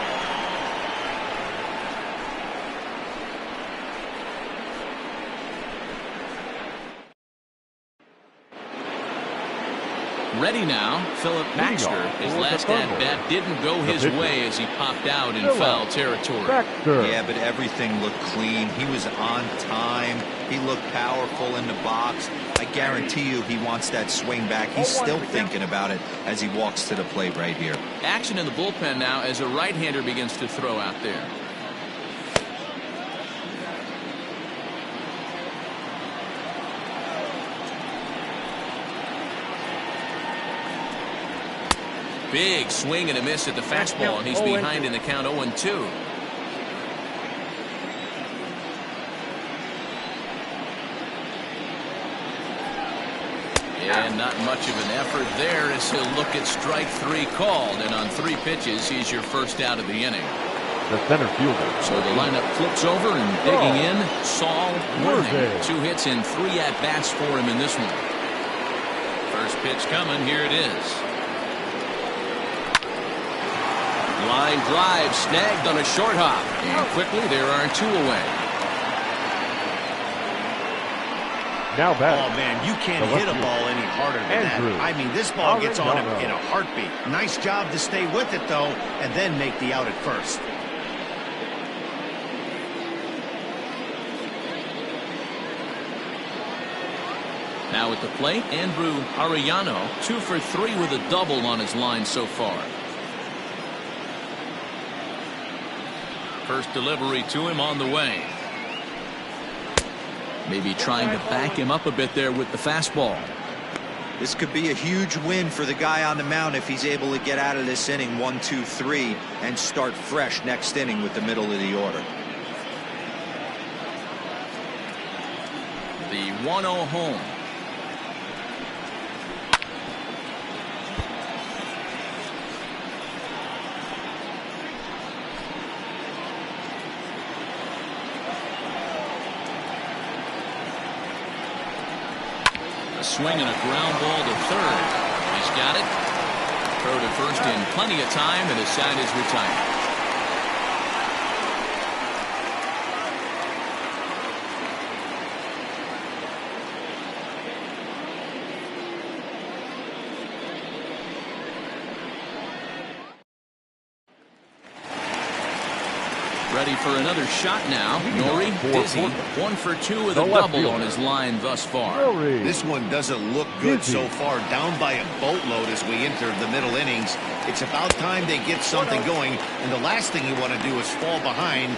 Ready now, Philip Baxter. His last at-bat didn't go his way as he popped out in foul territory. Yeah, but everything looked clean. He was on time. He looked powerful in the box. I guarantee you he wants that swing back. He's still thinking about it as he walks to the plate right here. Action in the bullpen now as a right-hander begins to throw out there. Big swing and a miss at the fastball, and he's behind in the count 0-2. And not much of an effort there as he'll look at strike 3 called, and on 3 pitches he's your first out of the inning. The center fielder. So the lineup flips over and digging in, Saul Worthing. 2 hits and 3 at-bats for him in this one. First pitch coming, here it is. Line drive snagged on a short hop, and quickly there are 2 away. Now back. Oh man, you can't hit a ball any harder than that. I mean, this ball gets on him in a heartbeat. Nice job to stay with it though, and then make the out at first. Now at the plate, Andrew Arellano, 2 for 3 with a double on his line so far. First delivery to him on the way. Maybe trying to back him up a bit there with the fastball. This could be a huge win for the guy on the mound if he's able to get out of this inning 1, 2, 3 and start fresh next inning with the middle of the order. The 1-0 home. Swing and a ground ball to third. He's got it. Throw to first in plenty of time, and his side is retired. Ready for another shot now. Nori busy. 1 for 2 with a double on his line thus far. This one doesn't look good so far. Down by a boatload as we enter the middle innings. It's about time they get something going, and the last thing you want to do is fall behind.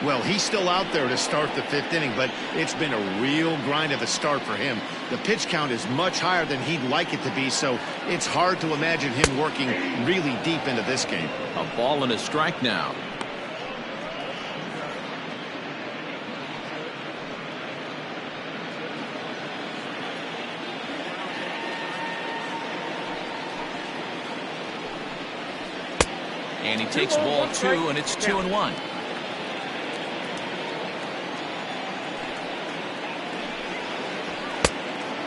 Well, he's still out there to start the 5th inning, but it's been a real grind of a start for him. The pitch count is much higher than he'd like it to be, so it's hard to imagine him working really deep into this game. A ball and a strike now. And he takes ball 2, and it's 2-1.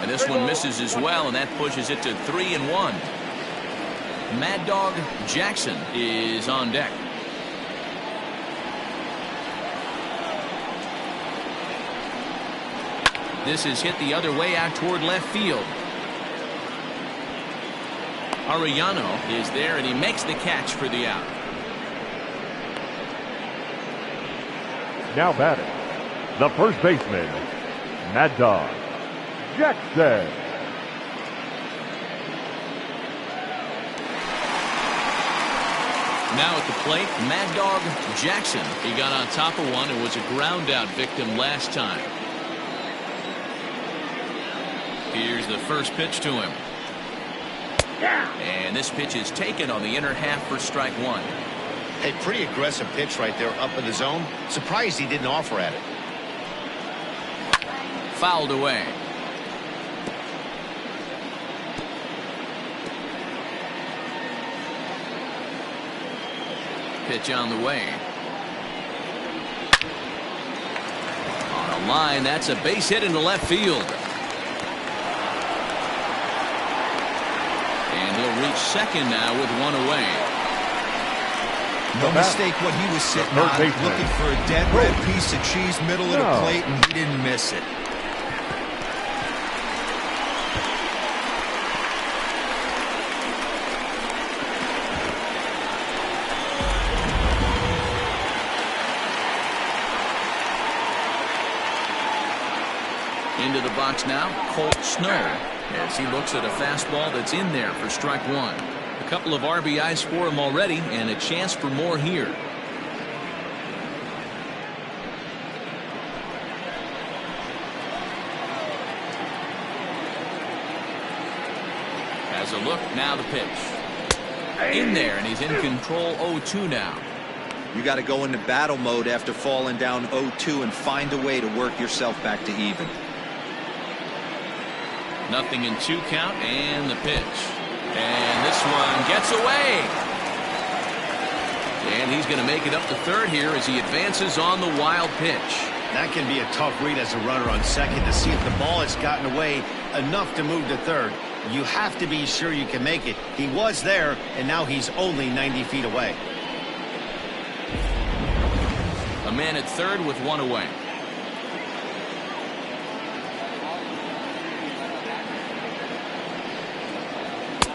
And this one misses as well, and that pushes it to 3-1. Mad Dog Jackson is on deck. This is hit the other way out toward left field. Arellano is there, and he makes the catch for the out. Now batting, the first baseman, Mad Dog Jackson. Now at the plate, Mad Dog Jackson. He got on top of one and was a ground out victim last time. Here's the first pitch to him. And this pitch is taken on the inner half for strike 1. A pretty aggressive pitch right there up in the zone. Surprised he didn't offer at it. Fouled away. Pitch on the way. On a line, that's a base hit into left field. And he'll reach second now with 1 away. No mistake what he was sitting on, looking for a dead red piece of cheese middle of the plate, and he didn't miss it. box now, Colt Snow, as he looks at a fastball that's in there for strike one. A couple of RBIs for him already, and a chance for more here. Has a look, now the pitch. In there, and he's in control 0-2 now. You got to go into battle mode after falling down 0-2 and find a way to work yourself back to even. 0-2 count, and the pitch. And this one gets away. And he's going to make it up to third here as he advances on the wild pitch. That can be a tough read as a runner on second to see if the ball has gotten away enough to move to third. You have to be sure you can make it. He was there, and now he's only 90 feet away. A man at third with one away.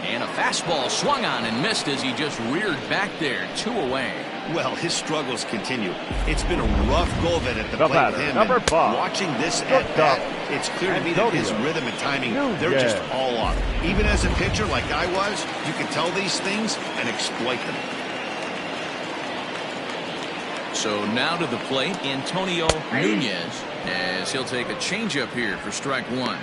And a fastball swung on and missed as he just reared back there. 2 away. Well, his struggles continue. It's been a rough go of it at the The plate with batter, him. number 5. Watching this at bat, it's clear to me that his rhythm and timing, they're just all off. Even as a pitcher like I was, you can tell these things and exploit them. So now to the plate, Antonio Nunez, as he'll take a changeup here for strike one.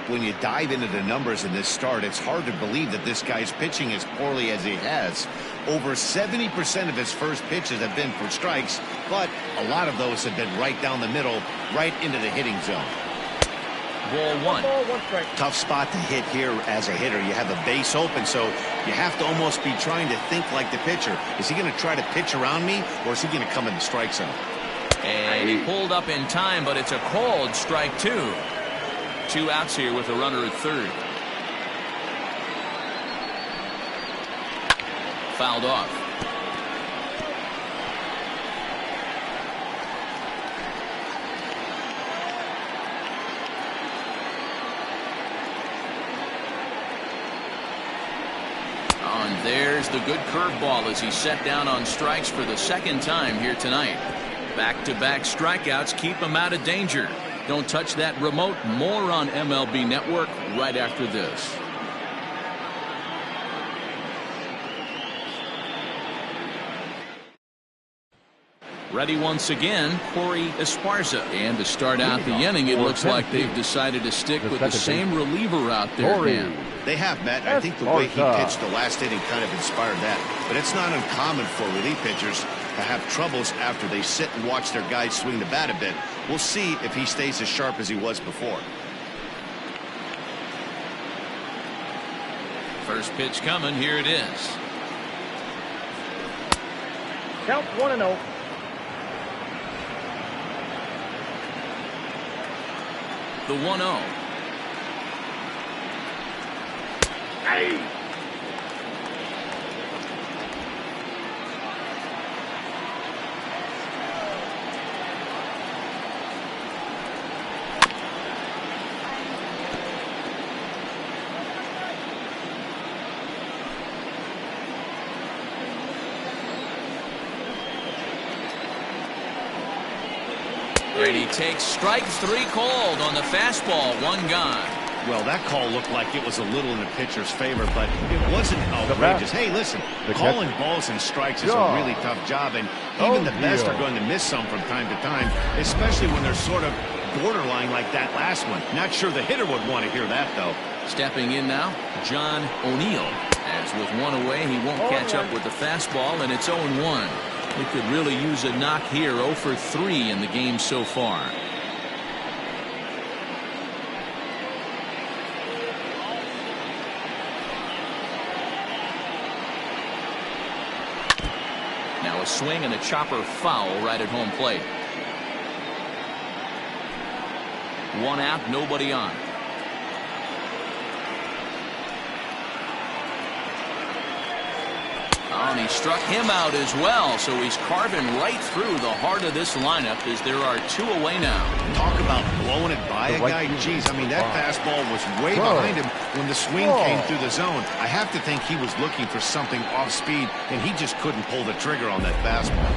When you dive into the numbers in this start, it's hard to believe that this guy's pitching as poorly as he has. Over 70% of his first pitches have been for strikes, but a lot of those have been right down the middle, right into the hitting zone. Ball one. Tough spot to hit here as a hitter. You have a base open, so you have to almost be trying to think like the pitcher. Is he going to try to pitch around me, or is he going to come in the strike zone? And he pulled up in time, but it's a called strike two. 2 outs here with a runner at third. Fouled off. And there's the good curveball as he's set down on strikes for the second time here tonight. Back-to-back strikeouts keep him out of danger. Don't touch that remote. More on MLB Network right after this. Ready once again, Corey Esparza. And to start out the inning, it looks like they've decided to stick with the same reliever out there, man. They have, Matt. I think the way he pitched the last inning kind of inspired that. But it's not uncommon for relief pitchers to have troubles after they sit and watch their guys swing the bat a bit. We'll see if he stays as sharp as he was before. First pitch coming. Here it is. Count 1-0. The 1-0. Hey! Brady takes strike three called on the fastball. 1 gone. Well, that call looked like it was a little in the pitcher's favor, but it wasn't outrageous. Hey, listen, calling balls and strikes is a really tough job, and even the best are going to miss some from time to time, especially when they're sort of borderline like that last one. Not sure the hitter would want to hear that, though. Stepping in now, John O'Neill. As with 1 away, he won't catch up with the fastball, and it's 0-1. He could really use a knock here. 0 for 3 in the game so far. Now a swing and a chopper foul right at home plate. 1 out, nobody on. And he struck him out as well, so he's carving right through the heart of this lineup as there are 2 away now. Talk about blowing it by a guy. Jeez, I mean, that fastball was way behind him when the swing came through the zone. I have to think he was looking for something off speed, and he just couldn't pull the trigger on that fastball.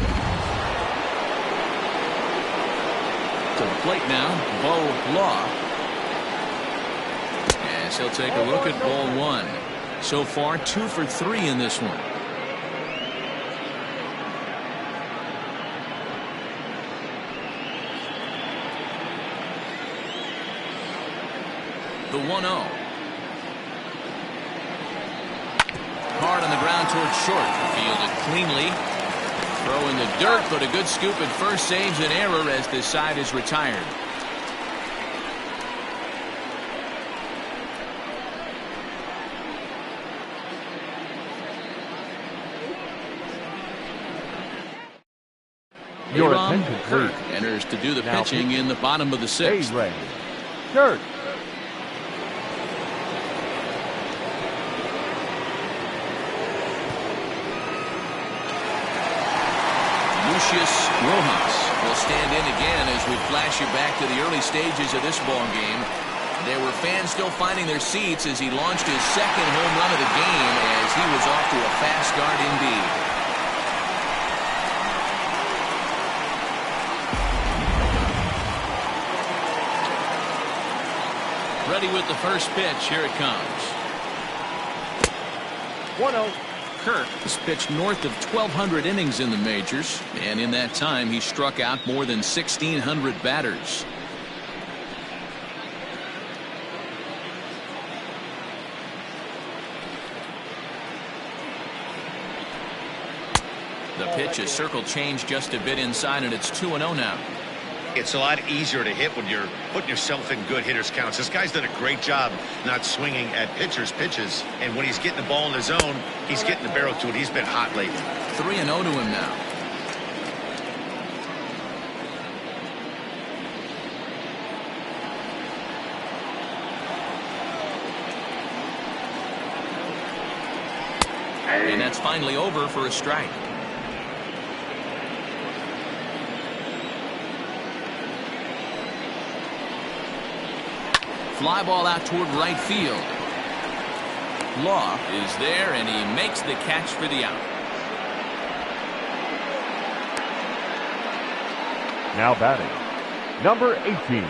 To the plate now, Bo Law. as he'll take a look at ball one. So far, 2 for 3 in this one. The 1-0. Hard on the ground towards short. Fielded cleanly. Throw in the dirt, but a good scoop at first saves an error as this side is retired. Your Aaron attention, Kirk please. enters to do the Now pitching pitch. in the bottom of the 6th. A-Ray. Church. Lucius Rojas will stand in again as we flash you back to the early stages of this ball game. There were fans still finding their seats as he launched his second home run of the game as he was off to a fast start indeed. Ready with the first pitch. Here it comes. 1-0. Kirk has pitched north of 1,200 innings in the majors, and in that time he struck out more than 1,600 batters. The pitch is circle change just a bit inside, and it's 2-0 now. It's a lot easier to hit when you're putting yourself in good hitters counts. This guy's done a great job not swinging at pitchers' pitches. And when he's getting the ball in the zone, he's getting the barrel to it. He's been hot lately. 3-0 to him now. And that's finally over for a strike. Fly ball out toward right field. Law is there, and he makes the catch for the out. Now batting, number 18.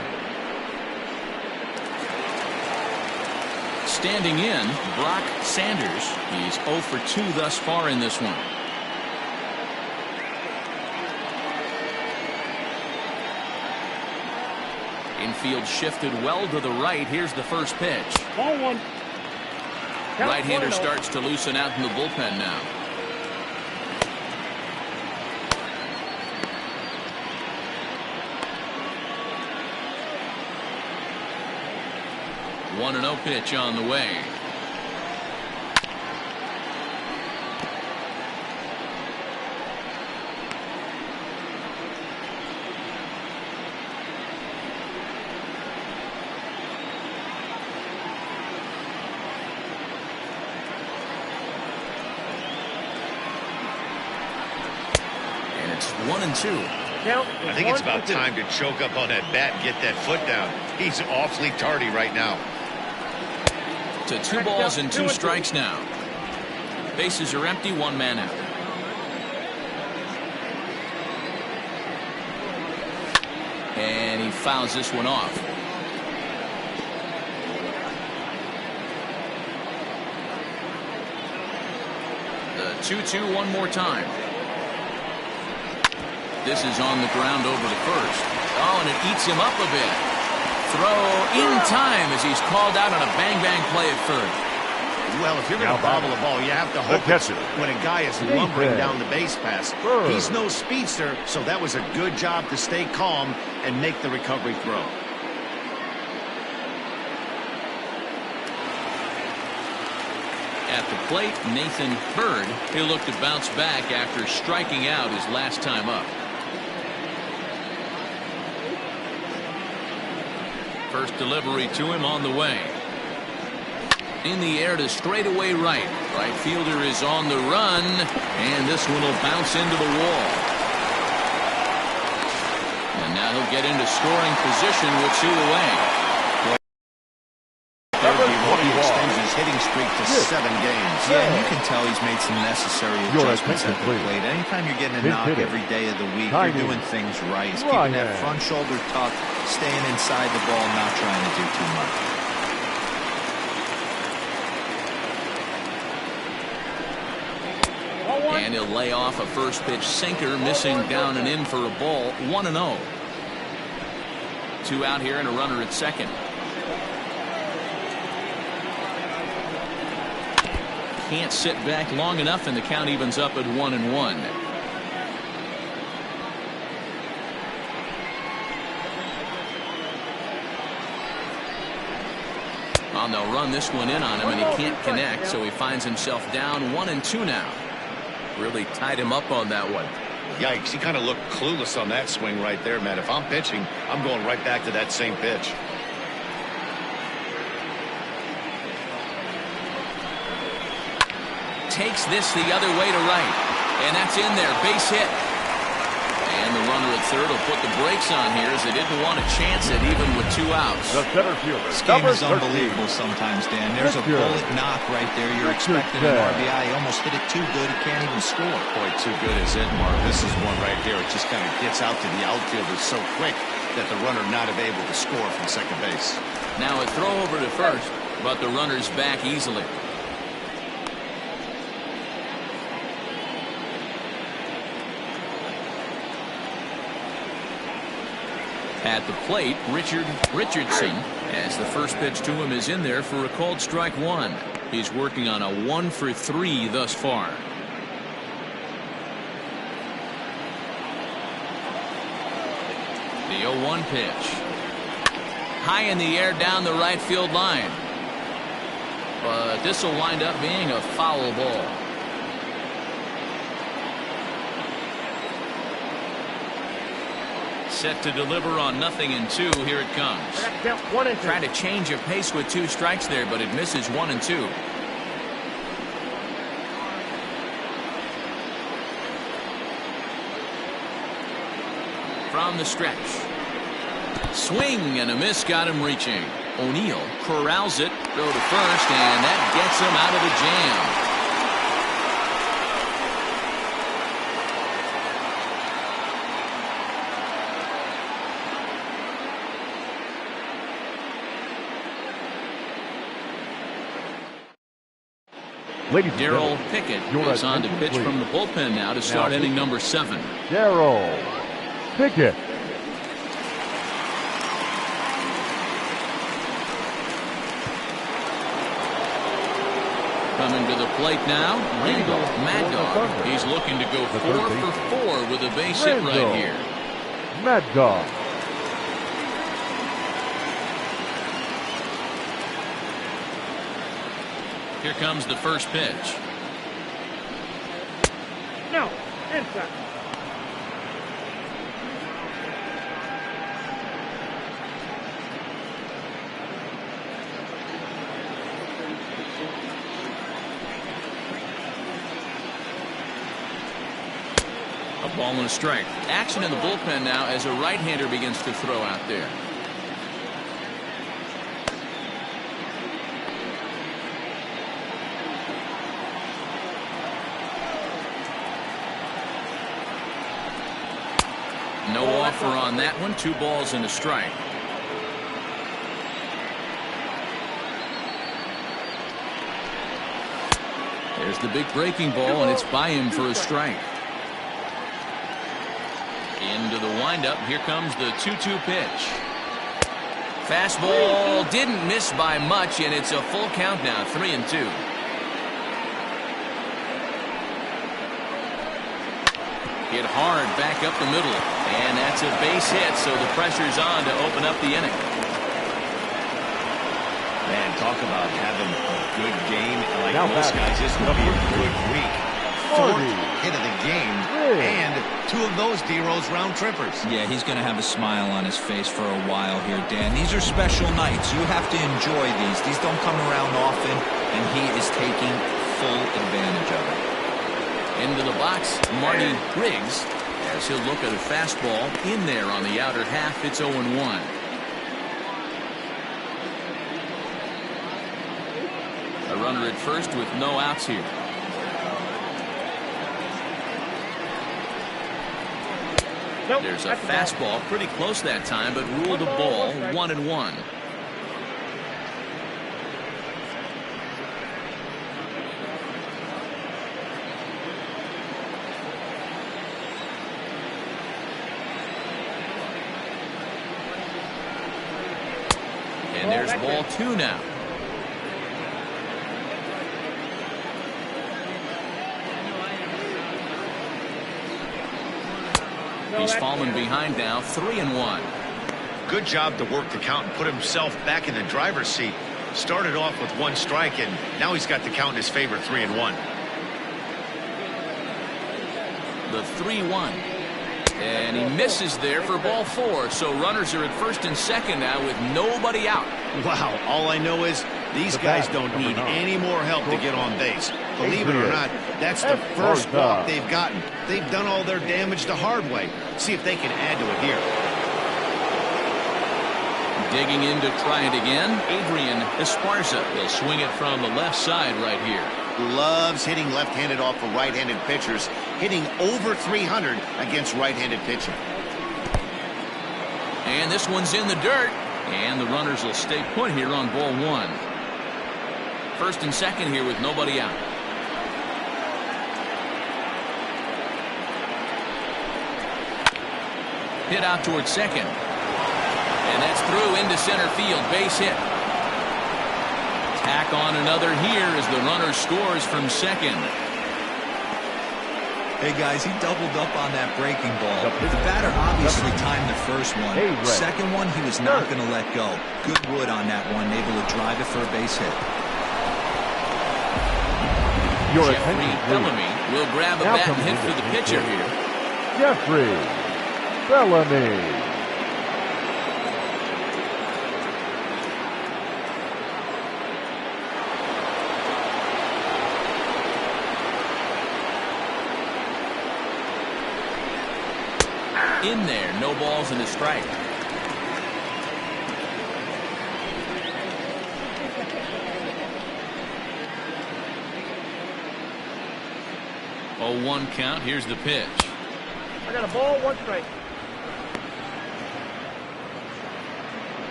Standing in, Brock Sanders. He's 0 for 2 thus far in this one. Infield shifted well to the right. Here's the first pitch. Ball 1. Count Right-hander 1-0. starts to loosen out in the bullpen now. One and 0 pitch on the way. And it's 1-2. Count I think it's about time to choke up on that bat and get that foot down. He's awfully tardy right now. To 2 balls and 2 strikes now. Bases are empty, 1 man out. And he fouls this one off. The 2-2 one more time. This is on the ground over to first. Oh, and it eats him up a bit. Throw in time as he's called out on a bang-bang play at first. Well, if you're going to bobble a ball, you have to hope it's when a guy is lumbering down the base pass. He's no speedster, so that was a good job to stay calm and make the recovery throw. At the plate, Nathan Bird. He'll look to bounce back after striking out his last time up. First delivery to him on the way. In the air to straightaway right. Right fielder is on the run, and this one will bounce into the wall. And now he'll get into scoring position with 2 away. He extends his hitting streak to 7 games. Yeah, and you can tell he's made some necessary adjustments at the plate. Anytime you're getting a Big knock hitter. every day of the week, Tiny. you're doing things right. He's keeping that front shoulder tucked, staying inside the ball, not trying to do too much. And he'll lay off a first pitch sinker, missing down and in for a ball. 1-0. 2 out here and a runner at second. Can't sit back long enough, and the count evens up at 1-1. And they'll run this one in on him, and he can't connect, so he finds himself down 1-2 now. Really tied him up on that one. Yikes, he kind of looked clueless on that swing right there, man. If I'm pitching, I'm going right back to that same pitch. Takes this the other way to right, and that's in there. Base hit. And the runner at third will put the brakes on here, as they didn't want to chance it even with 2 outs. The center fielder. This game is unbelievable sometimes, Dan. There's a bullet knock right there. You're expecting an RBI. He almost hit it too good. He can't even score. Boy, too good is it, Mark. This is one right here. It just kind of gets out to the outfielder so quick that the runner not able to score from second base. Now a throw over to first, but the runner's back easily. At the plate, Richardson, as the first pitch to him is in there for a called strike 1. He's working on a 1-for-3 thus far. The 0-1 pitch. High in the air down the right field line. But this will wind up being a foul ball. Set to deliver on 0-2. Here it comes. Trying to change of pace with 2 strikes there, but it misses 1-2. From the stretch. Swing and a miss got him reaching. O'Neill corrals it. Throw to first, and that gets him out of the jam. Darryl Pickett is on to pitch from the bullpen now to start inning number 7. Darryl Pickett. Coming to the plate now, Randall Mad Dog. He's looking to go 4 for 4 with a base hit right here. Mad Dog. Here comes the first pitch. No, inside. A ball and a strike. Action in the bullpen now as a right-hander begins to throw out there. No offer on that one. 2 balls and a strike. There's the big breaking ball, and it's by him for a strike. Into the windup. Here comes the 2-2 pitch. Fastball didn't miss by much, and it's a full count now. 3-2. Hit hard back up the middle, and that's a base hit, so the pressure's on to open up the inning. Man, talk about having a good game. Like now most guys, this will be a good week. 4th hit of the game, and 2 of those D-Rose round trippers. Yeah, he's going to have a smile on his face for a while here, Dan. These are special nights. You have to enjoy these. These don't come around often, and he is taking full advantage of it. Into the box, Marty Griggs, as he'll look at a fastball in there on the outer half. It's 0-1. A runner at first with no outs here. There's a fastball pretty close that time, but ruled a ball. 1-1. Here's ball 2 now. He's fallen behind now, 3-1. Good job to work the count and put himself back in the driver's seat. Started off with 1 strike, and now he's got the count in his favor, 3-1. The 3-1. And he misses there for ball 4. So runners are at first and second now with nobody out. Wow, all I know is these guys don't need any more help to get on base. Believe it or not, that's the first walk they've gotten. They've done all their damage the hard way. See if they can add to it here. Digging in to try it again, Adrian Esparza will swing it from the left side right here. Loves hitting left-handed off of right-handed pitchers, hitting over 300 against right-handed pitching. And this one's in the dirt, and the runners will stay put here on ball 1. First and second here with nobody out. Hit out towards second. And that's through into center field. Base hit. Tack on another here as the runner scores from second. Hey, guys, he doubled up on that breaking ball. The batter obviously timed the first one. Second one, he was not going to let go. Good wood on that one, able to drive it for a base hit. Jeffrey Bellamy will grab a bat and hit for the pitcher here. Jeffrey Bellamy. In there, no balls and a strike. Oh, 1 count. Here's the pitch. I got a ball, 1 strike.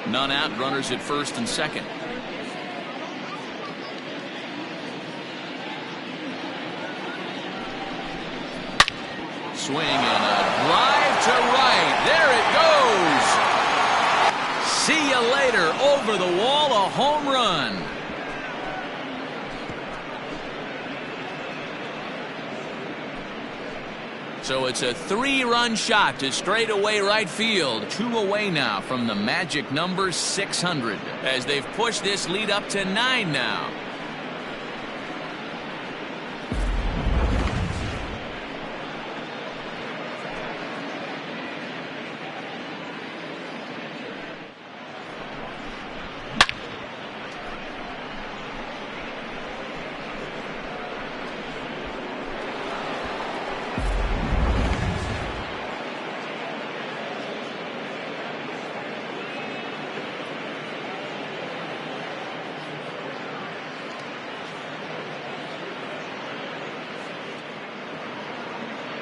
None out. Runners at first and second. Swing and a drive to right. There it goes. See you later. Over the wall, a home run. So it's a 3-run shot to straightaway right field. 2 away now from the magic number 600 as they've pushed this lead up to 9 now.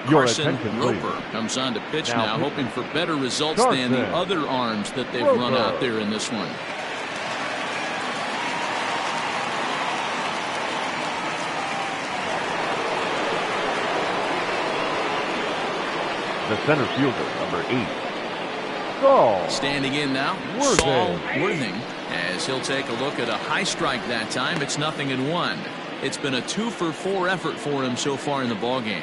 Carson Roper comes on to pitch now, hoping for better results than the other arms that they've run out there in this one. The center fielder, number 8. Saul. Standing in now, Saul Worthing, as he'll take a look at a high strike that time. It's 0-1. It's been a 2-for-4 effort for him so far in the ballgame.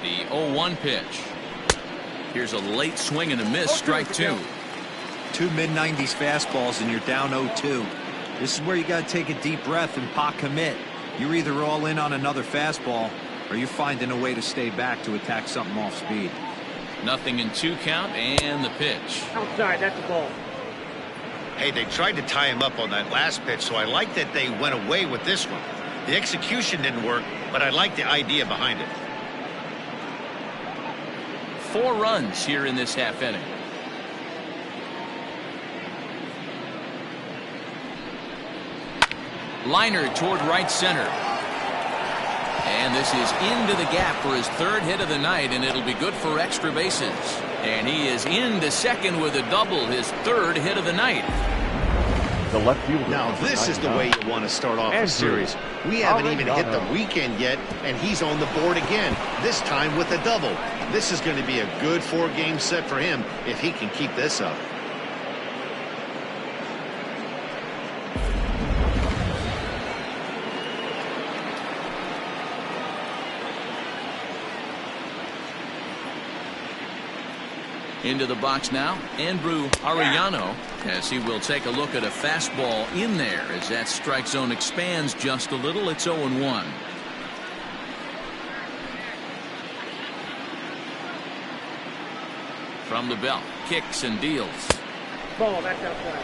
The 0-1 pitch. Here's a late swing and a miss. Strike 2. 2 mid-90s fastballs and you're down 0-2. This is where you got to take a deep breath and pot commit. You're either all in on another fastball or you're finding a way to stay back to attack something off speed. 0-2 count and the pitch. Outside, that's the ball. Hey, they tried to tie him up on that last pitch, so I like that they went away with this one. The execution didn't work, but I like the idea behind it. 4 runs here in this half inning. Liner toward right center. And this is into the gap for his 3rd hit of the night, and it'll be good for extra bases. And he is into second with a double, his 3rd hit of the night. the left fielder. Now this is the way you want to start off a Andrew series. We haven't even hit the Arellano. weekend yet, and he's on the board again, this time with a double. This is going to be a good 4-game set for him if he can keep this up. Into the box now, Andrew Arellano, as he will take a look at a fastball in there as that strike zone expands just a little. It's 0-1. From the belt, kicks and deals. Ball, that's outside.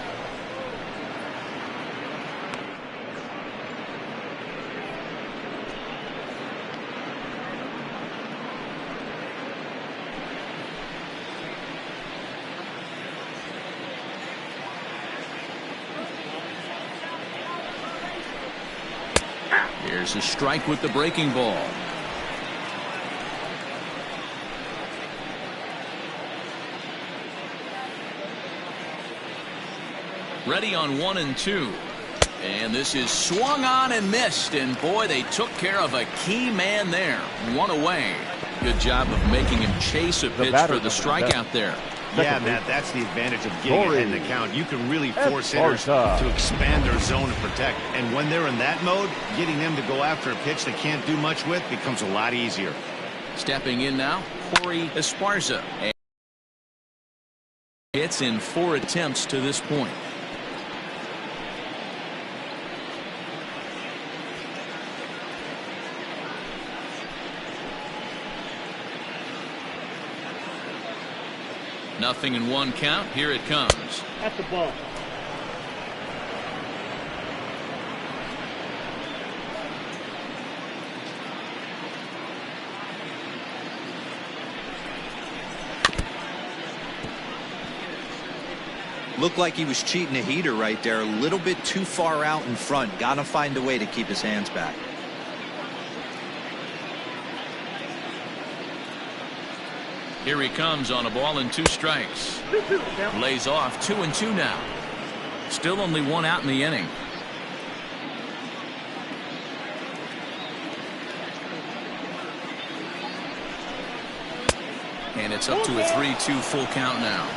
Here's a strike with the breaking ball. Ready on 1 and 2. And this is swung on and missed. And boy, they took care of a key man there. 1 away. Good job of making him chase a pitch for the strikeout there. Yeah, Matt, that's the advantage of getting ahead in the count. You can really force hitters to expand their zone and protect. And when they're in that mode, getting them to go after a pitch they can't do much with becomes a lot easier. Stepping in now, Corey Esparza. Hits in 4 attempts to this point. Nothing in 1 count. Here it comes. That's the ball. Looked like he was cheating a heater right there. A little bit too far out in front. Got to find a way to keep his hands back. Here he comes on a ball and 2 strikes. Lays off 2 and 2 now. Still only 1 out in the inning. And it's up to a 3-2 full count now.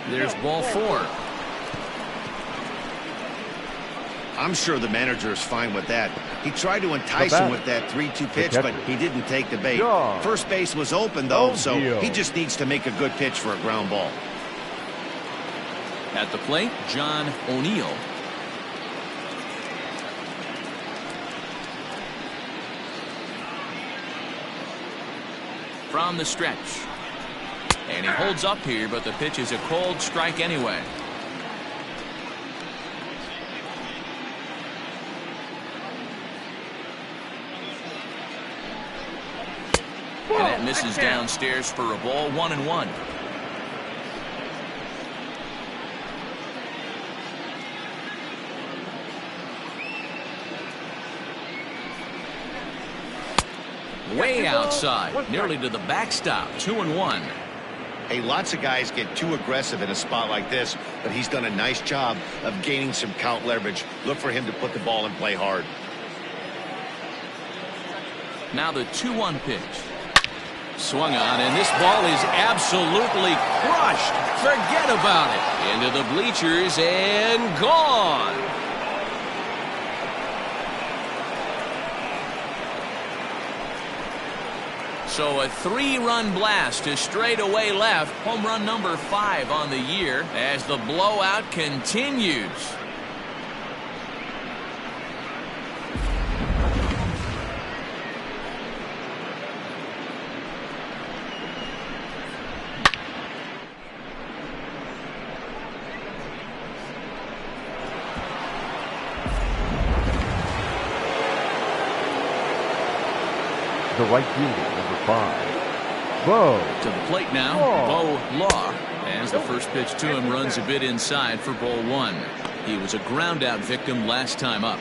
There's ball 4. I'm sure the manager is fine with that. He tried to entice him with that 3-2 pitch, but he didn't take the bait. First base was open, though, so he just needs to make a good pitch for a ground ball. At the plate, John O'Neill. From the stretch. And he holds up here, but the pitch is a cold strike anyway. And that misses downstairs for a ball. 1-1. Way outside, nearly to the backstop. 2-1. Hey, lots of guys get too aggressive in a spot like this, but he's done a nice job of gaining some count leverage. Look for him to put the ball in play hard. Now the 2-1 pitch. Swung on, and this ball is absolutely crushed. Forget about it. Into the bleachers and gone. So a 3-run blast to straightaway left. Home run number 5 on the year as the blowout continues. The right fielder, number 5. Bo. To the plate now, Bo Law. As the first pitch to him runs a bit inside for ball 1. He was a ground out victim last time up.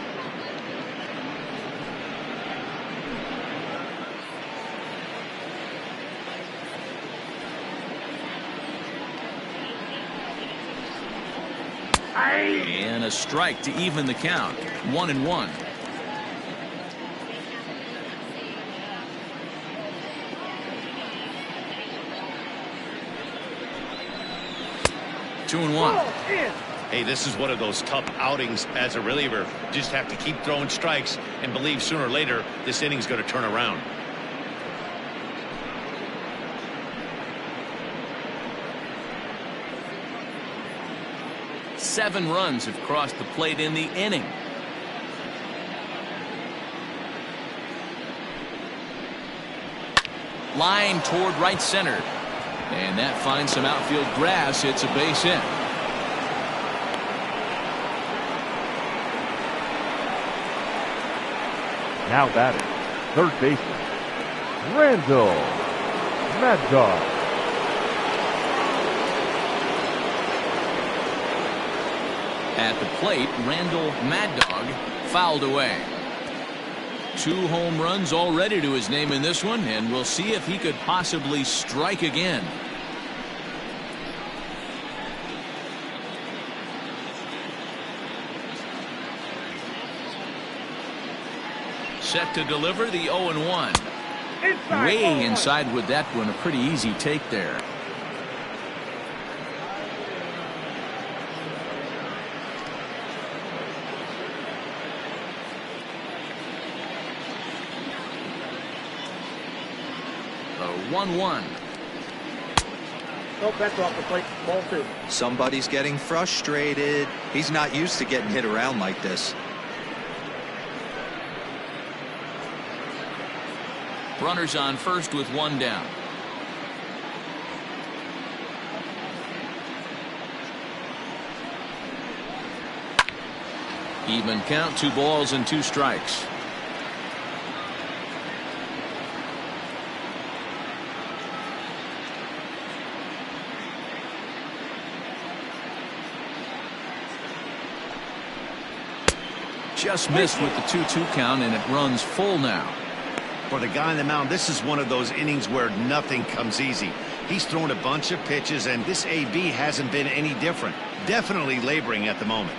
And a strike to even the count. 1-1. Two and one. Hey, this is one of those tough outings as a reliever. Just have to keep throwing strikes and believe sooner or later this inning's going to turn around. Seven runs have crossed the plate in the inning. Line toward right center. And that finds some outfield grass. It's a base hit. Now batting, third baseman, Randall Mad Dog. At the plate, Randall Mad Dog fouled away. 2 home runs already to his name in this one, and we'll see if he could possibly strike again. Set to deliver the 0-1. Way inside with that one. A pretty easy take there. The 1-1. Oh, that's off the plate. Ball 2. Somebody's getting frustrated. He's not used to getting hit around like this. Runners on first with 1 down. Even count, 2 balls and 2 strikes. Just missed with the 2-2 count, and it runs full now. For the guy on the mound, this is one of those innings where nothing comes easy. He's thrown a bunch of pitches, and this AB hasn't been any different. Definitely laboring at the moment.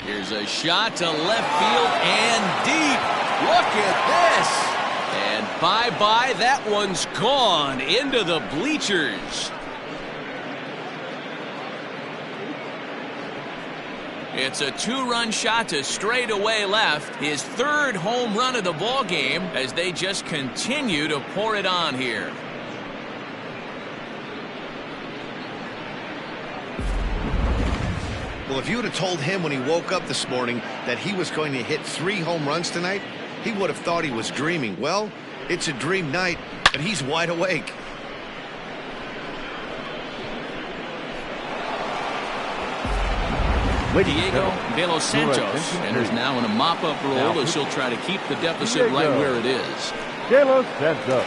Here's a shot to left field and deep. Look at this. And bye-bye, that one's gone into the bleachers. It's a 2-run shot to straightaway left. His 3rd home run of the ball game as they just continue to pour it on here. Well, if you would have told him when he woke up this morning that he was going to hit 3 home runs tonight, he would have thought he was dreaming. Well, it's a dream night, but he's wide awake. Diego De Los Santos enters now in a mop-up role as he'll try to keep the deficit right where it is. De Los Santos.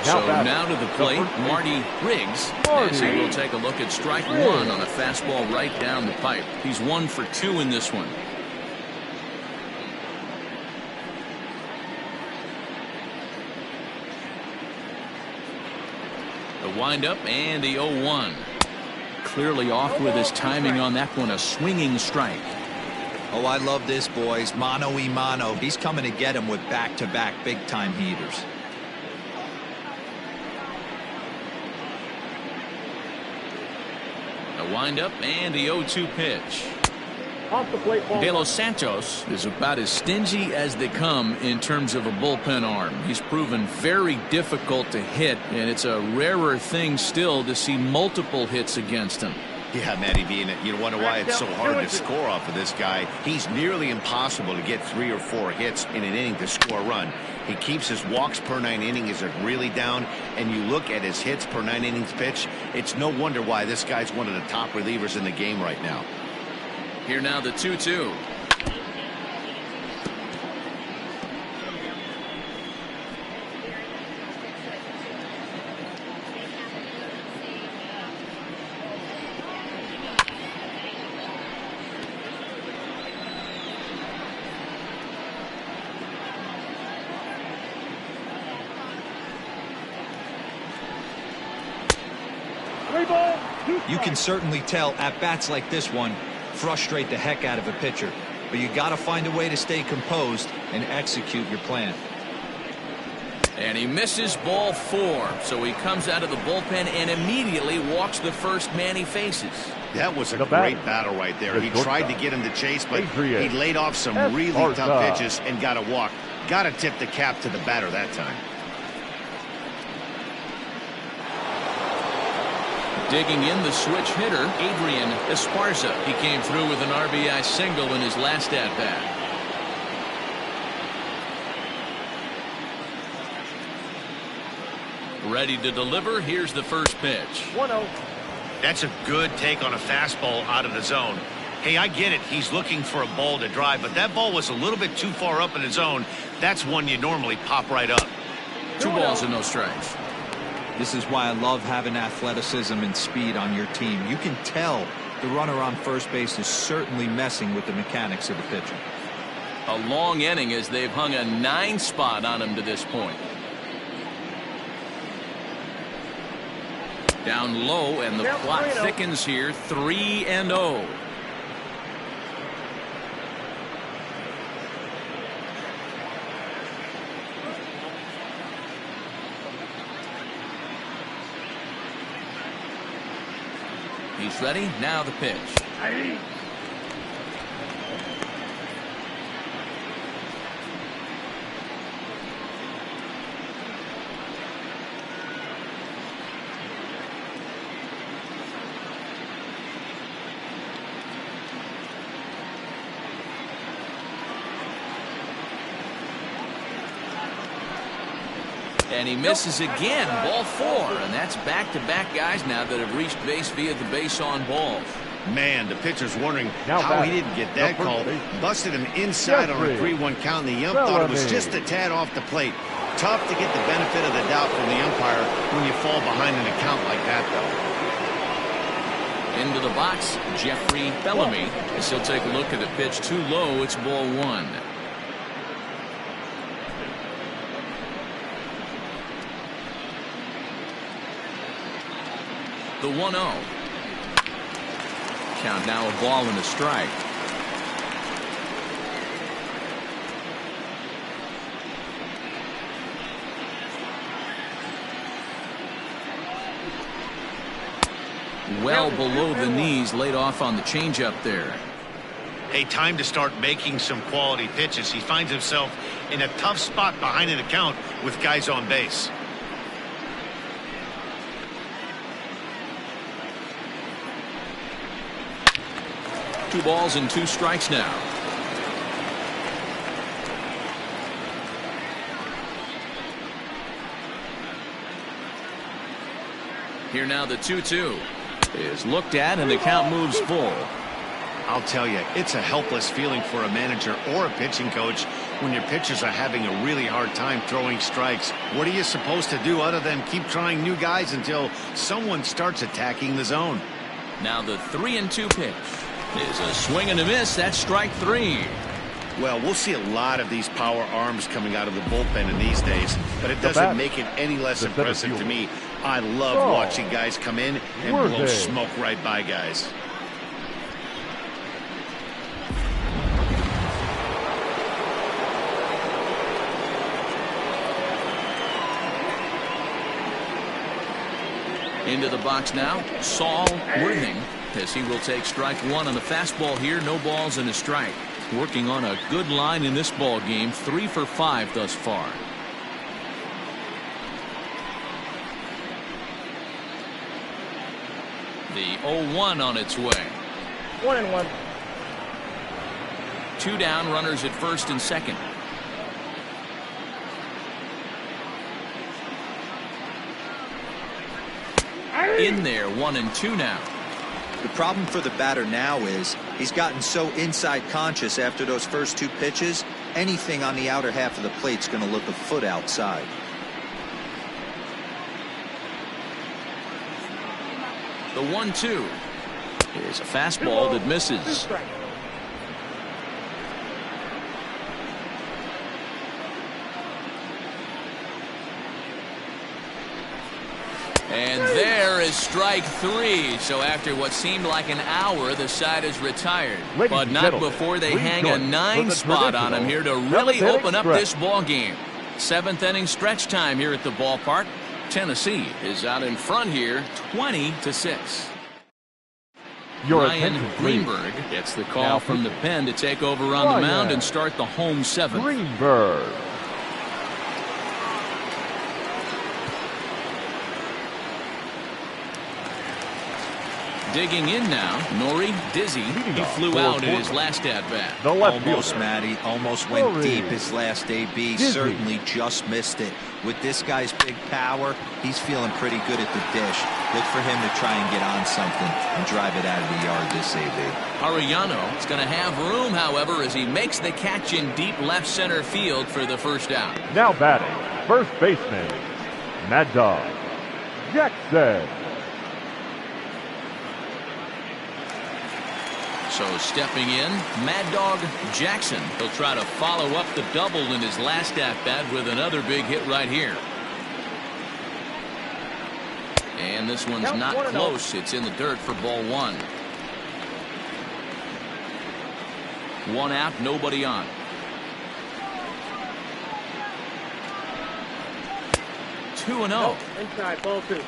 So now to the plate, Marty Riggs, as he will take a look at strike 1 on a fastball right down the pipe. He's 1 for 2 in this one. The windup and the 0-1. Clearly off with his timing on that one, a swinging strike. Oh, I love this, boys. Mano-y-mano. He's coming to get him with back-to-back big-time heaters. A windup and the 0-2 pitch. Off the plate, ball. De Los Santos is about as stingy as they come in terms of a bullpen arm. He's proven very difficult to hit, and it's a rarer thing still to see multiple hits against him. Yeah, Matty V, and you wonder why it's so hard to score off of this guy. He's nearly impossible to get 3 or 4 hits in an inning to score a run. He keeps his walks per 9 innings really down, and you look at his hits per 9 innings pitch, it's no wonder why this guy's one of the top relievers in the game right now. Here now the 2-2. 3 ball, 2 You can strikes. certainly tell at-bats like this one frustrate the heck out of a pitcher. But you got to find a way to stay composed and execute your plan. And he misses ball 4. So he comes out of the bullpen and immediately walks the first man he faces. That was a The great batter. battle right there. The He shortstop. tried to get him to chase, but Adrian. he laid off some really Esparza. tough pitches and got a walk. Got to tip the cap to the batter that time. Digging in, the switch hitter, Adrian Esparza. He came through with an RBI single in his last at-bat. Ready to deliver. Here's the first pitch. 1-0. That's a good take on a fastball out of the zone. Hey, I get it. He's looking for a ball to drive, but that ball was a little bit too far up in the zone. That's one you normally pop right up. 2 balls and no strikes. This is why I love having athleticism and speed on your team. You can tell the runner on first base is certainly messing with the mechanics of the pitcher. A long inning as they've hung a 9 spot on him to this point. Down low, and the Count plot 3-0. thickens here. 3-0. He's ready. Now the pitch. And he misses again. Ball 4. And that's back-to-back guys now that have reached base via the base on balls. Man, the pitcher's wondering Now how he batting. didn't get The that first call. baseman. Busted him inside on a Jeffrey 3-1 count, and the ump thought it was Bellamy. just a tad off the plate. Tough to get the benefit of the doubt from the umpire when you fall behind an account like that, though. Into the box, Jeffrey Bellamy. As he'll take a look at the pitch too low. It's ball 1. The 1-0. Count now a ball and a strike. Well below the knees, laid off on the changeup there. Hey, time to start making some quality pitches. He finds himself in a tough spot behind an account with guys on base. Two balls and 2 strikes now. Here now the 2-2 is looked at, and the count moves full. I'll tell you, it's a helpless feeling for a manager or a pitching coach when your pitchers are having a really hard time throwing strikes. What are you supposed to do other than keep trying new guys until someone starts attacking the zone? Now the 3-2 pitch is a swing and a miss. That's strike 3. Well, we'll see a lot of these power arms coming out of the bullpen in these days, but it doesn't bat. make it any less The center impressive to fielder. me. I love Oh. watching guys come in and Were blow they? smoke right by guys. Into the box now, Saul Worthing, as he will take strike 1 on the fastball here. No balls and a strike. Working on a good line in this ball game. 3 for 5 thus far. The 0-1 on its way. 1-1. 2 down, runners at first and second. In there, 1-2 now. The problem for the batter now is he's gotten so inside conscious after those first 2 pitches, anything on the outer half of the plate's going to look a foot outside. The 1-2 is a fastball that 2 misses. strikes. And there is is strike 3. So after what seemed like an hour, the side is retired. Ladies But and not gentlemen, before they please hang a join us 9 for the spot on him here to really traditional open up stretch. this ball game. 7th inning stretch time here at the ballpark. Tennessee is out in front here, 20-6. Your Ryan attention, please. Greenberg gets the call Now from the pitching. pen to take over on the Ryan mound and start the home 7th. Greenberg. Digging in now, Nori Dizzy. Leading He off flew for out in his Portland. last at-bat. The left Almost, fielder. Matty. Almost went Nori deep his last AB. Dizzy. Certainly just missed it. With this guy's big power, he's feeling pretty good at the dish. Look for him to try and get on something and drive it out of the yard this AB. Arellano is going to have room, however, as he makes the catch in deep left center field for the first out. Now batting, first baseman, Mad Dog Jackson. So stepping in, Mad Dog Jackson. He'll try to follow up the double in his last at-bat with another big hit right here. And this one's Count not 1-0. close. It's in the dirt for ball 1. 1 out, nobody on. Two and 0. Inside, ball 2.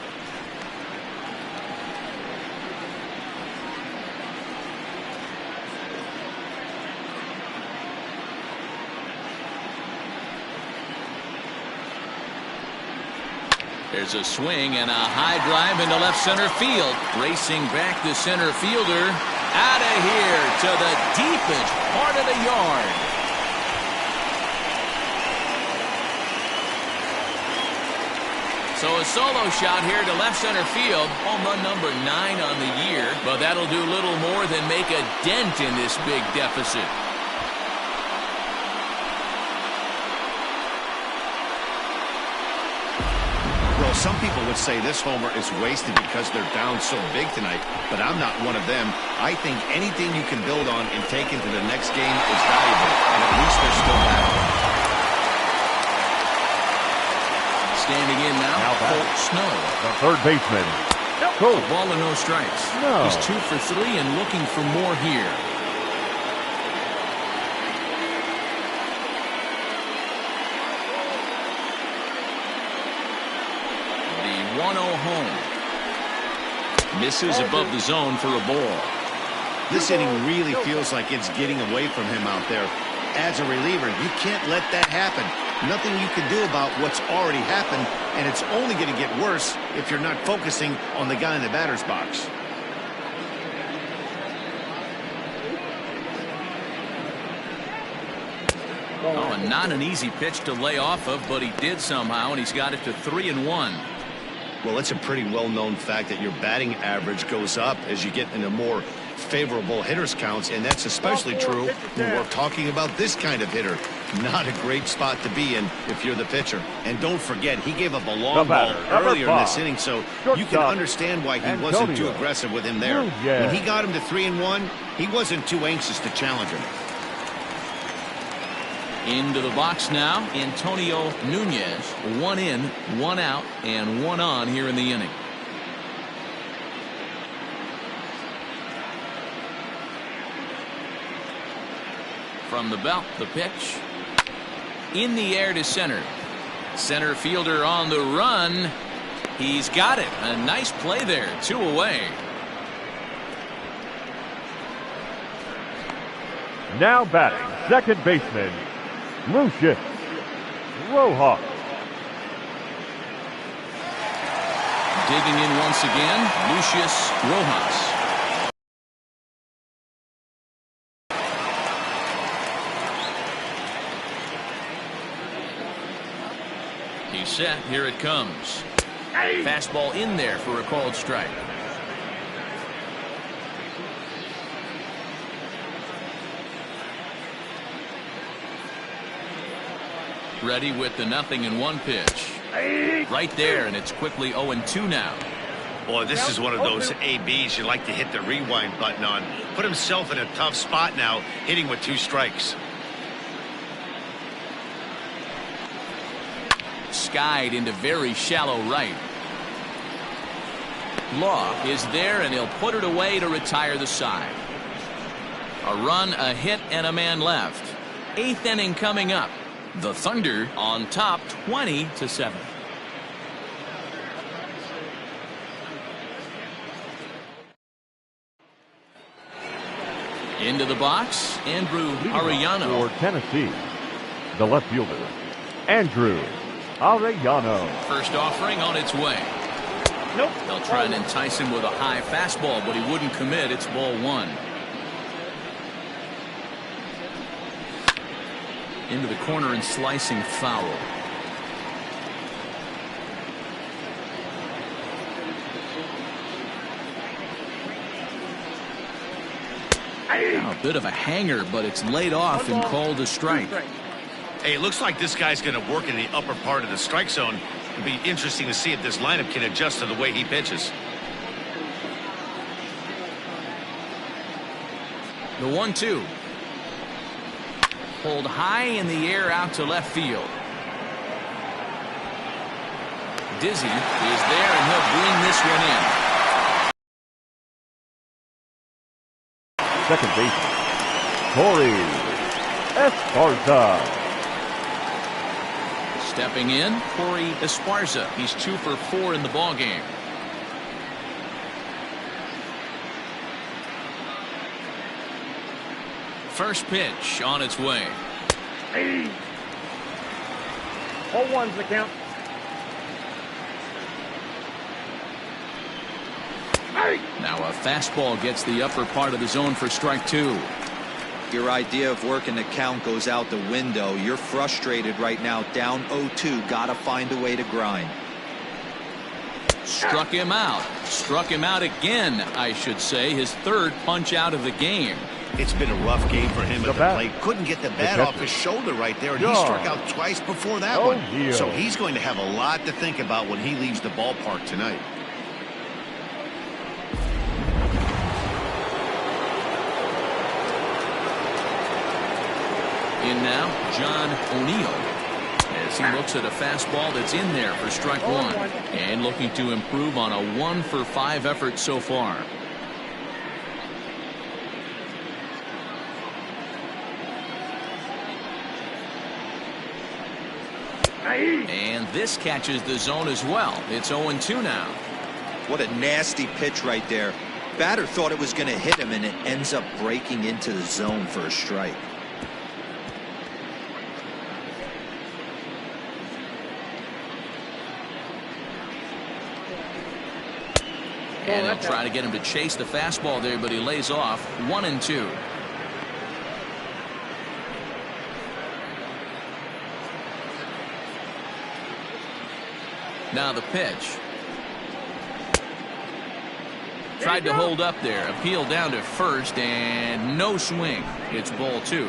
There's a swing and a high drive into left center field. Racing back the center fielder. Out of here to the deepest part of the yard. So a solo shot here to left center field. Home run number 9 on the year. But that'll do little more than make a dent in this big deficit. Some people would say this homer is wasted because they're down so big tonight, but I'm not one of them. I think anything you can build on and take into the next game is valuable, and at least they're still battling. Standing in now, Colt Snow. The third baseman, Colt. A ball and no strikes. No. He's 2 for 3 and looking for more here. The 1-0 home. Misses above the zone for a ball. This inning really feels like it's getting away from him out there. As a reliever, you can't let that happen. Nothing you can do about what's already happened, and it's only going to get worse if you're not focusing on the guy in the batter's box. Oh, and not an easy pitch to lay off of, but he did somehow, and he's got it to 3-1. Well, it's a pretty well-known fact that your batting average goes up as you get into more favorable hitters counts, and that's especially true when we're talking about this kind of hitter. Not a great spot to be in if you're the pitcher. And don't forget, he gave up a long ball batter, number earlier in this 5. inning, so you can Shortstop, understand why he wasn't too aggressive with him there. Yeah. When he got him to 3-1, he wasn't too anxious to challenge him. Into the box now, Antonio Nunez. 1 in, 1 out, and 1 on here in the inning. From the belt, the pitch. In the air to center. Center fielder on the run. He's got it. A nice play there. 2 away. Now batting, second baseman, Lucius Rojas. Digging in once again, Lucius Rojas. He's set. Here it comes. Fastball in there for a called strike. Ready with the 0-1 pitch. Right there, and it's quickly 0-2 now. Boy, this is one of those ABs you like to hit the rewind button on. Put himself in a tough spot now, hitting with 2 strikes. Skied into very shallow right. Law is there, and he'll put it away to retire the side. A run, a hit, and a man left. 8th inning coming up. The Thunder on top 20-7. Into the box, Andrew Arellano. For Tennessee, the left fielder, Andrew Arellano. First offering on its way. Nope. They'll try and entice him with a high fastball, but he wouldn't commit. It's ball 1. Into the corner and slicing foul. Now a bit of a hanger, but it's laid off and called a strike. Hey, it looks like this guy's going to work in the upper part of the strike zone. It'll be interesting to see if this lineup can adjust to the way he pitches. The 1-2. Pulled high in the air out to left field. Dizzy is there, and he'll bring this one in. Second baseman, Corey Esparza. Stepping in, Corey Esparza. He's 2 for 4 in the ballgame. First pitch on its way. Hey. 0-1's the count. Hey. Now a fastball gets the upper part of the zone for strike 2. Your idea of working the count goes out the window. You're frustrated right now, down 0-2. Gotta find a way to grind. Struck him out. Struck him out again, I should say. His 3rd punch out of the game. It's been a rough game for him at the bat. plate. Couldn't get the bat The off his shoulder right there, and he Yeah. struck out twice before that Oh, one. yeah. So he's going to have a lot to think about when he leaves the ballpark tonight. In now, John O'Neill, as he looks at a fastball that's in there for strike 1, and looking to improve on a 1 for 5 effort so far. And this catches the zone as well. It's 0-2 now. What a nasty pitch right there. Batter thought it was going to hit him, and it ends up breaking into the zone for a strike. And he'll try to get him to chase the fastball there, but he lays off. 1-2. Now the pitch. Tried to hold up there. Appeal down to first, and no swing. It's ball 2.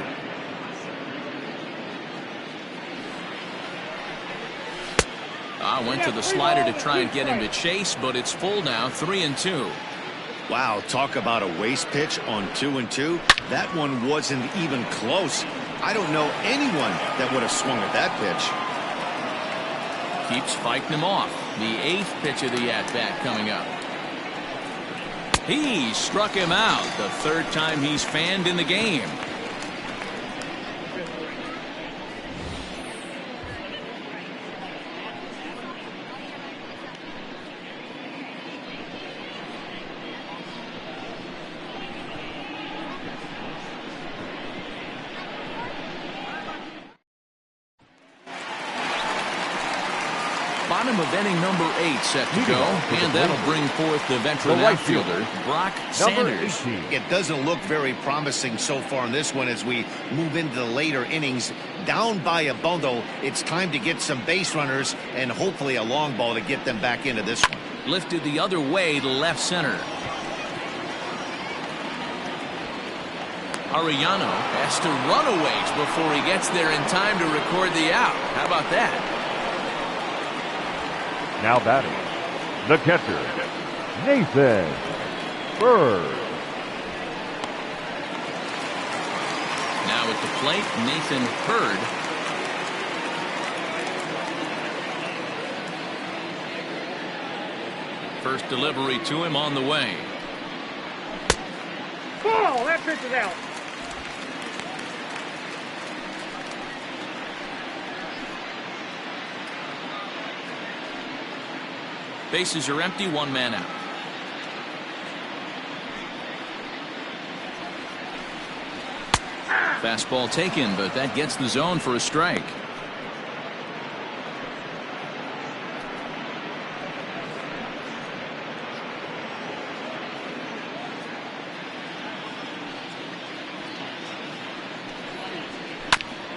Went to the slider to try and get him to chase, but it's full now. 3-2. Wow, talk about a waste pitch on 2-2. That one wasn't even close. I don't know anyone that would have swung at that pitch. Keeps fighting him off. The 8th pitch of the at-bat coming up. He struck him out. The 3rd time he's fanned in the game. Bottom of inning number 8 set to go, and that'll bring forth the veteran outfielder, Brock Sanders. It doesn't look very promising so far in this one as we move into the later innings. Down by a bundle, it's time to get some base runners and hopefully a long ball to get them back into this one. Lifted the other way to left center. Arellano has to run a ways before he gets there in time to record the out. How about that? Now batting, the catcher, Nathan Bird. Now at the plate, Nathan Bird. First delivery to him on the way. Ball! That pitch is out. Bases are empty, one man out. Fastball taken, but that gets the zone for a strike.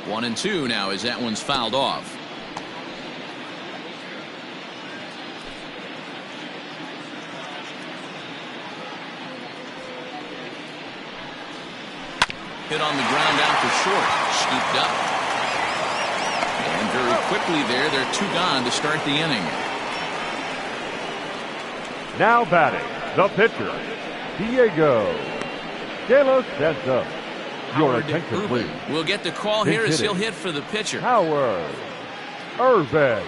One and two now as that one's fouled off. Hit on the ground out to short. Scooped up. And very quickly they're two gone to start the inning. Now batting, the pitcher, Diego De Los Santos. Your attention, please. We'll get the call here as he'll hit for the pitcher. Howard Irvin.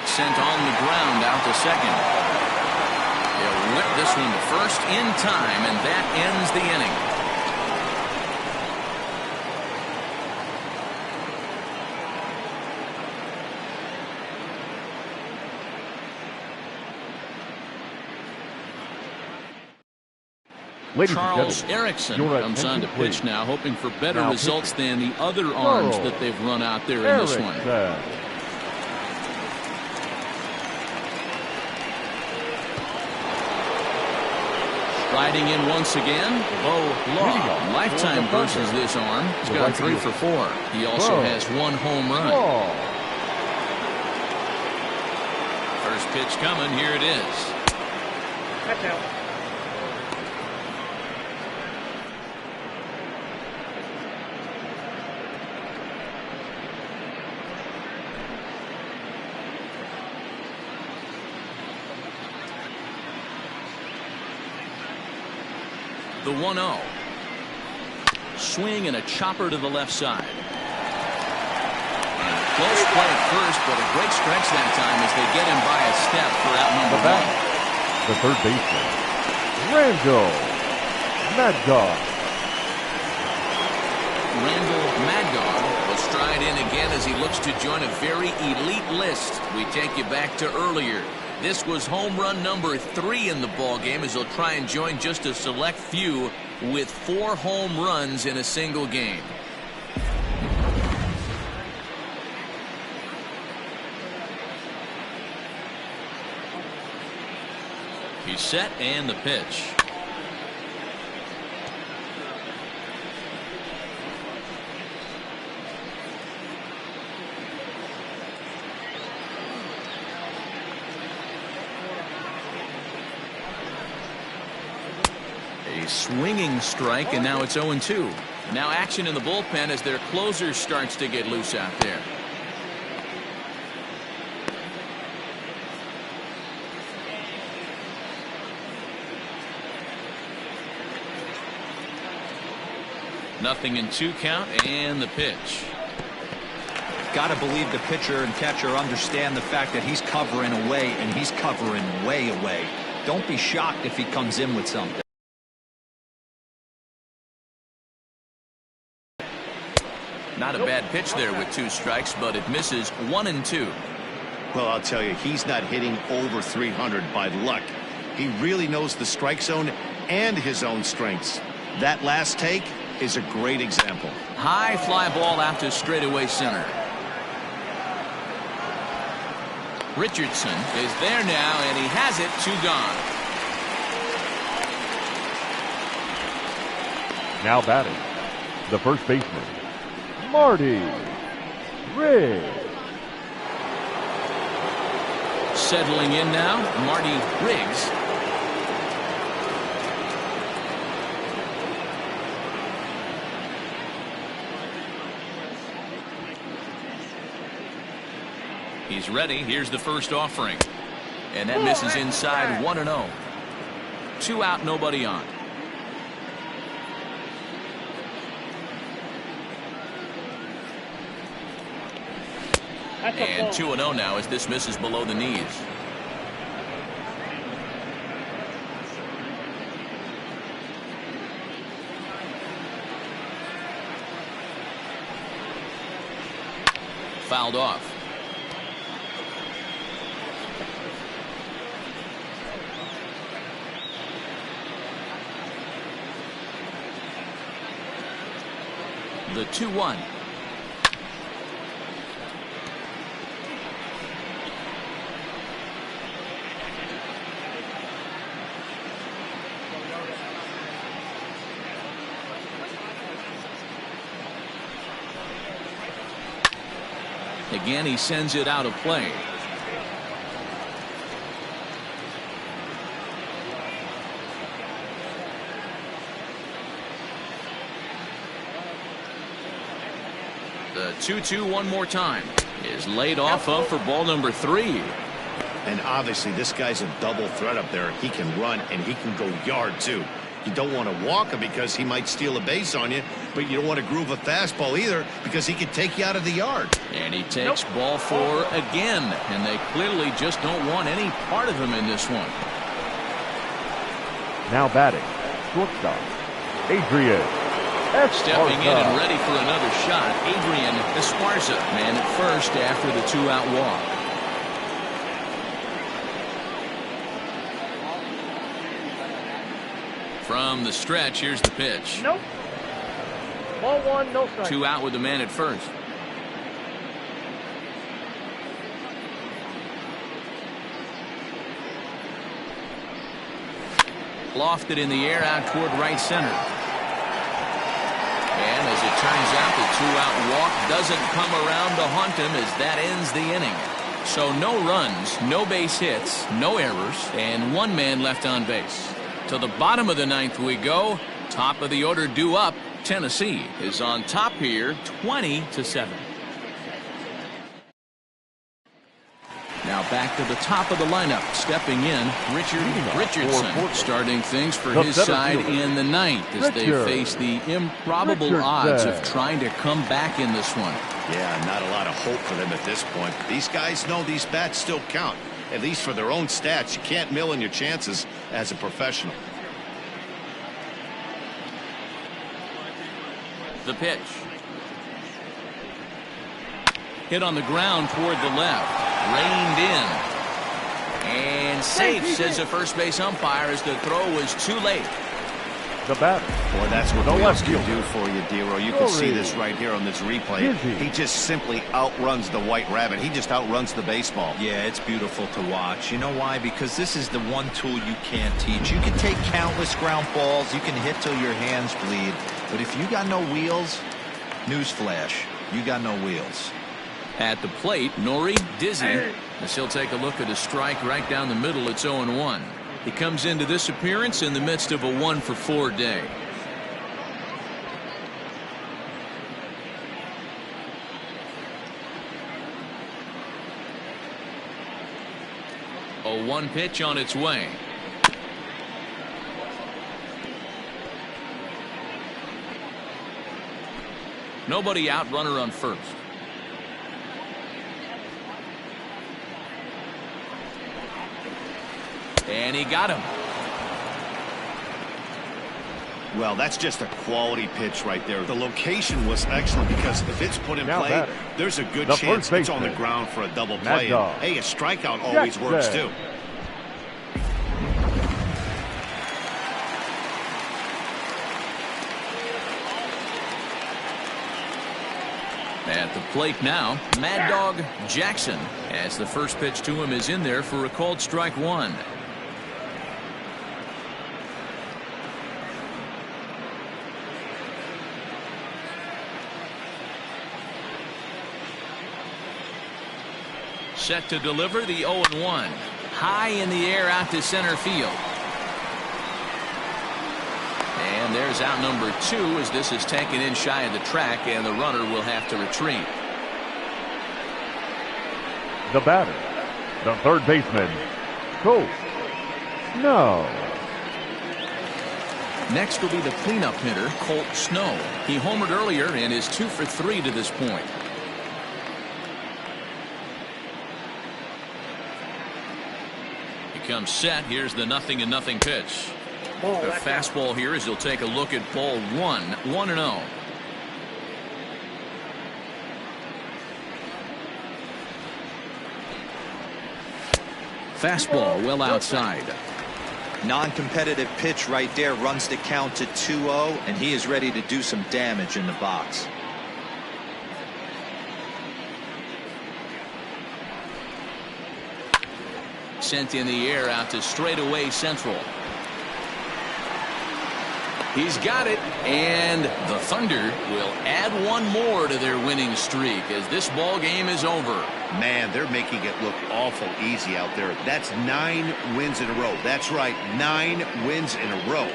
Sent on the ground out to second. They'll whip this one to first in time, and that ends the inning. Ladies Charles and gentlemen, Erickson your comes on to attention, pitch please. now, hoping for better Now results pitching. than the other arms Charles that they've run out there in this one. Erickson. Sliding in once again, Bo Law. Lifetime versus this arm. He's gone 3 for 4. He also has 1 home run. First pitch coming. Here it is. That's out. The 1-0. Swing and a chopper to the left side. And close play at first, but a great stretch that time as they get him by a step for out number 1. The third baseman, Randall Mad Dog. Randall Mad Dog will stride in again as he looks to join a very elite list. We take you back to earlier. This was home run number 3 in the ball game as he'll try and join just a select few with 4 home runs in a single game. He's set and the pitch. A swinging strike, and now it's 0-2. Now action in the bullpen as their closer starts to get loose out there. Nothing in 2 count, and the pitch. Got to believe the pitcher and catcher understand the fact that he's covering away, and he's covering way away. Don't be shocked if he comes in with something. Not a bad pitch there with 2 strikes, but it misses 1-2. Well, I'll tell you, he's not hitting over 300 by luck. He really knows the strike zone and his own strengths. That last take is a great example. High fly ball out to straightaway center. Richardson is there now, and he has it. 2 gone. Now batting, the first baseman, Marty Riggs. Settling in now, Marty Riggs. He's ready. Here's the first offering. And that misses inside 1-0. 2 out, nobody on. And 2-0 now as this misses below the knees. Fouled off. The 2-1. Again, he sends it out of play. The 2-2 one more time is laid off of for ball number 3. And obviously this guy's a double threat up there. He can run and he can go yard too. You don't want to walk him because he might steal a base on you, but you don't want to groove a fastball either because he can take you out of the yard. And he takes ball 4 again, and they clearly just don't want any part of him in this one. Now batting, shortstop, Adrian Esparza. Stepping in and ready for another shot, Adrian Esparza, man at first after the 2-out walk. From the stretch, here's the pitch. Nope. Ball 1, no strike. 2 out with the man at first. Lofted in the air out toward right center. And as it turns out, the 2-out walk doesn't come around to haunt him as that ends the inning. So no runs, no base hits, no errors, and 1 man left on base. To the bottom of the 9th we go. Top of the order due up. Tennessee is on top here, 20-7. Now back to the top of the lineup. Stepping in, Richard Richardson, starting things for his side in the 9th as they face the improbable odds of trying to come back in this one. Yeah, not a lot of hope for them at this point. These guys know these bats still count, at least for their own stats. You can't mill in your chances as a professional. The pitch. Hit on the ground toward the left. Reined in. And safe, says the first base umpire, as the throw was too late. The batter. Boy, that's what the wheels can do for you, Dero. You can see this right here on this replay. He just simply outruns the White Rabbit. He just outruns the baseball. Yeah, it's beautiful to watch. You know why? Because this is the one tool you can't teach. You can take countless ground balls. You can hit till your hands bleed. But if you got no wheels, newsflash, you got no wheels. At the plate, Nori dizzy as he'll take a look at a strike right down the middle. It's 0-1. He comes into this appearance in the midst of a 1-for-4 day. A 1 pitch on its way. Nobody out, runner on first. And he got him. Well, that's just a quality pitch right there. The location was excellent because if it's put in play, there's a good chance it's on the ground for a double play. And, hey, a strikeout always works too. At the plate now, Mad Dog Jackson, as the first pitch to him is in there for a called strike 1. Set to deliver the 0-1. High in the air out to center field. And there's out number 2 as this is taken in shy of the track, and the runner will have to retreat. The batter, the third baseman, Coach. No. Next will be the cleanup hitter, Colt Snow. He homered earlier and is 2 for 3 to this point. He comes set. Here's the 0-0 pitch. The fastball here as he'll take a look at ball 1, 1-0. Fastball well outside. Non-competitive pitch right there, runs the count to 2-0, and he is ready to do some damage in the box. Sent in the air out to straightaway central. He's got it, and the Thunder will add one more to their winning streak as this ball game is over. Man, they're making it look awful easy out there. That's 9 wins in a row. That's right, 9 wins in a row.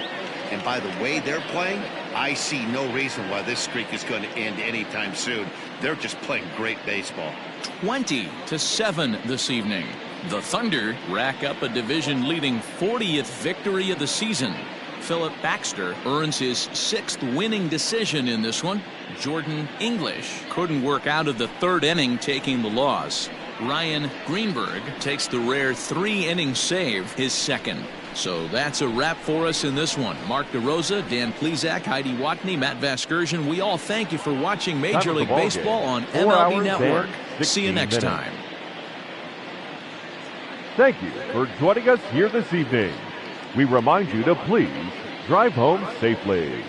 And by the way they're playing, I see no reason why this streak is going to end anytime soon. They're just playing great baseball. 20-7 this evening. The Thunder rack up a division-leading 40th victory of the season. Philip Baxter earns his 6th winning decision in this one. Jordan English couldn't work out of the 3rd inning, taking the loss. Ryan Greenberg takes the rare 3-inning save, his 2nd. So that's a wrap for us in this one. Mark DeRosa, Dan Plezak, Heidi Watney, Matt Vasgersian. We all thank you for watching Major League Baseball on MLB Network. See you next time. Thank you for joining us here this evening. We remind you to please drive home safely.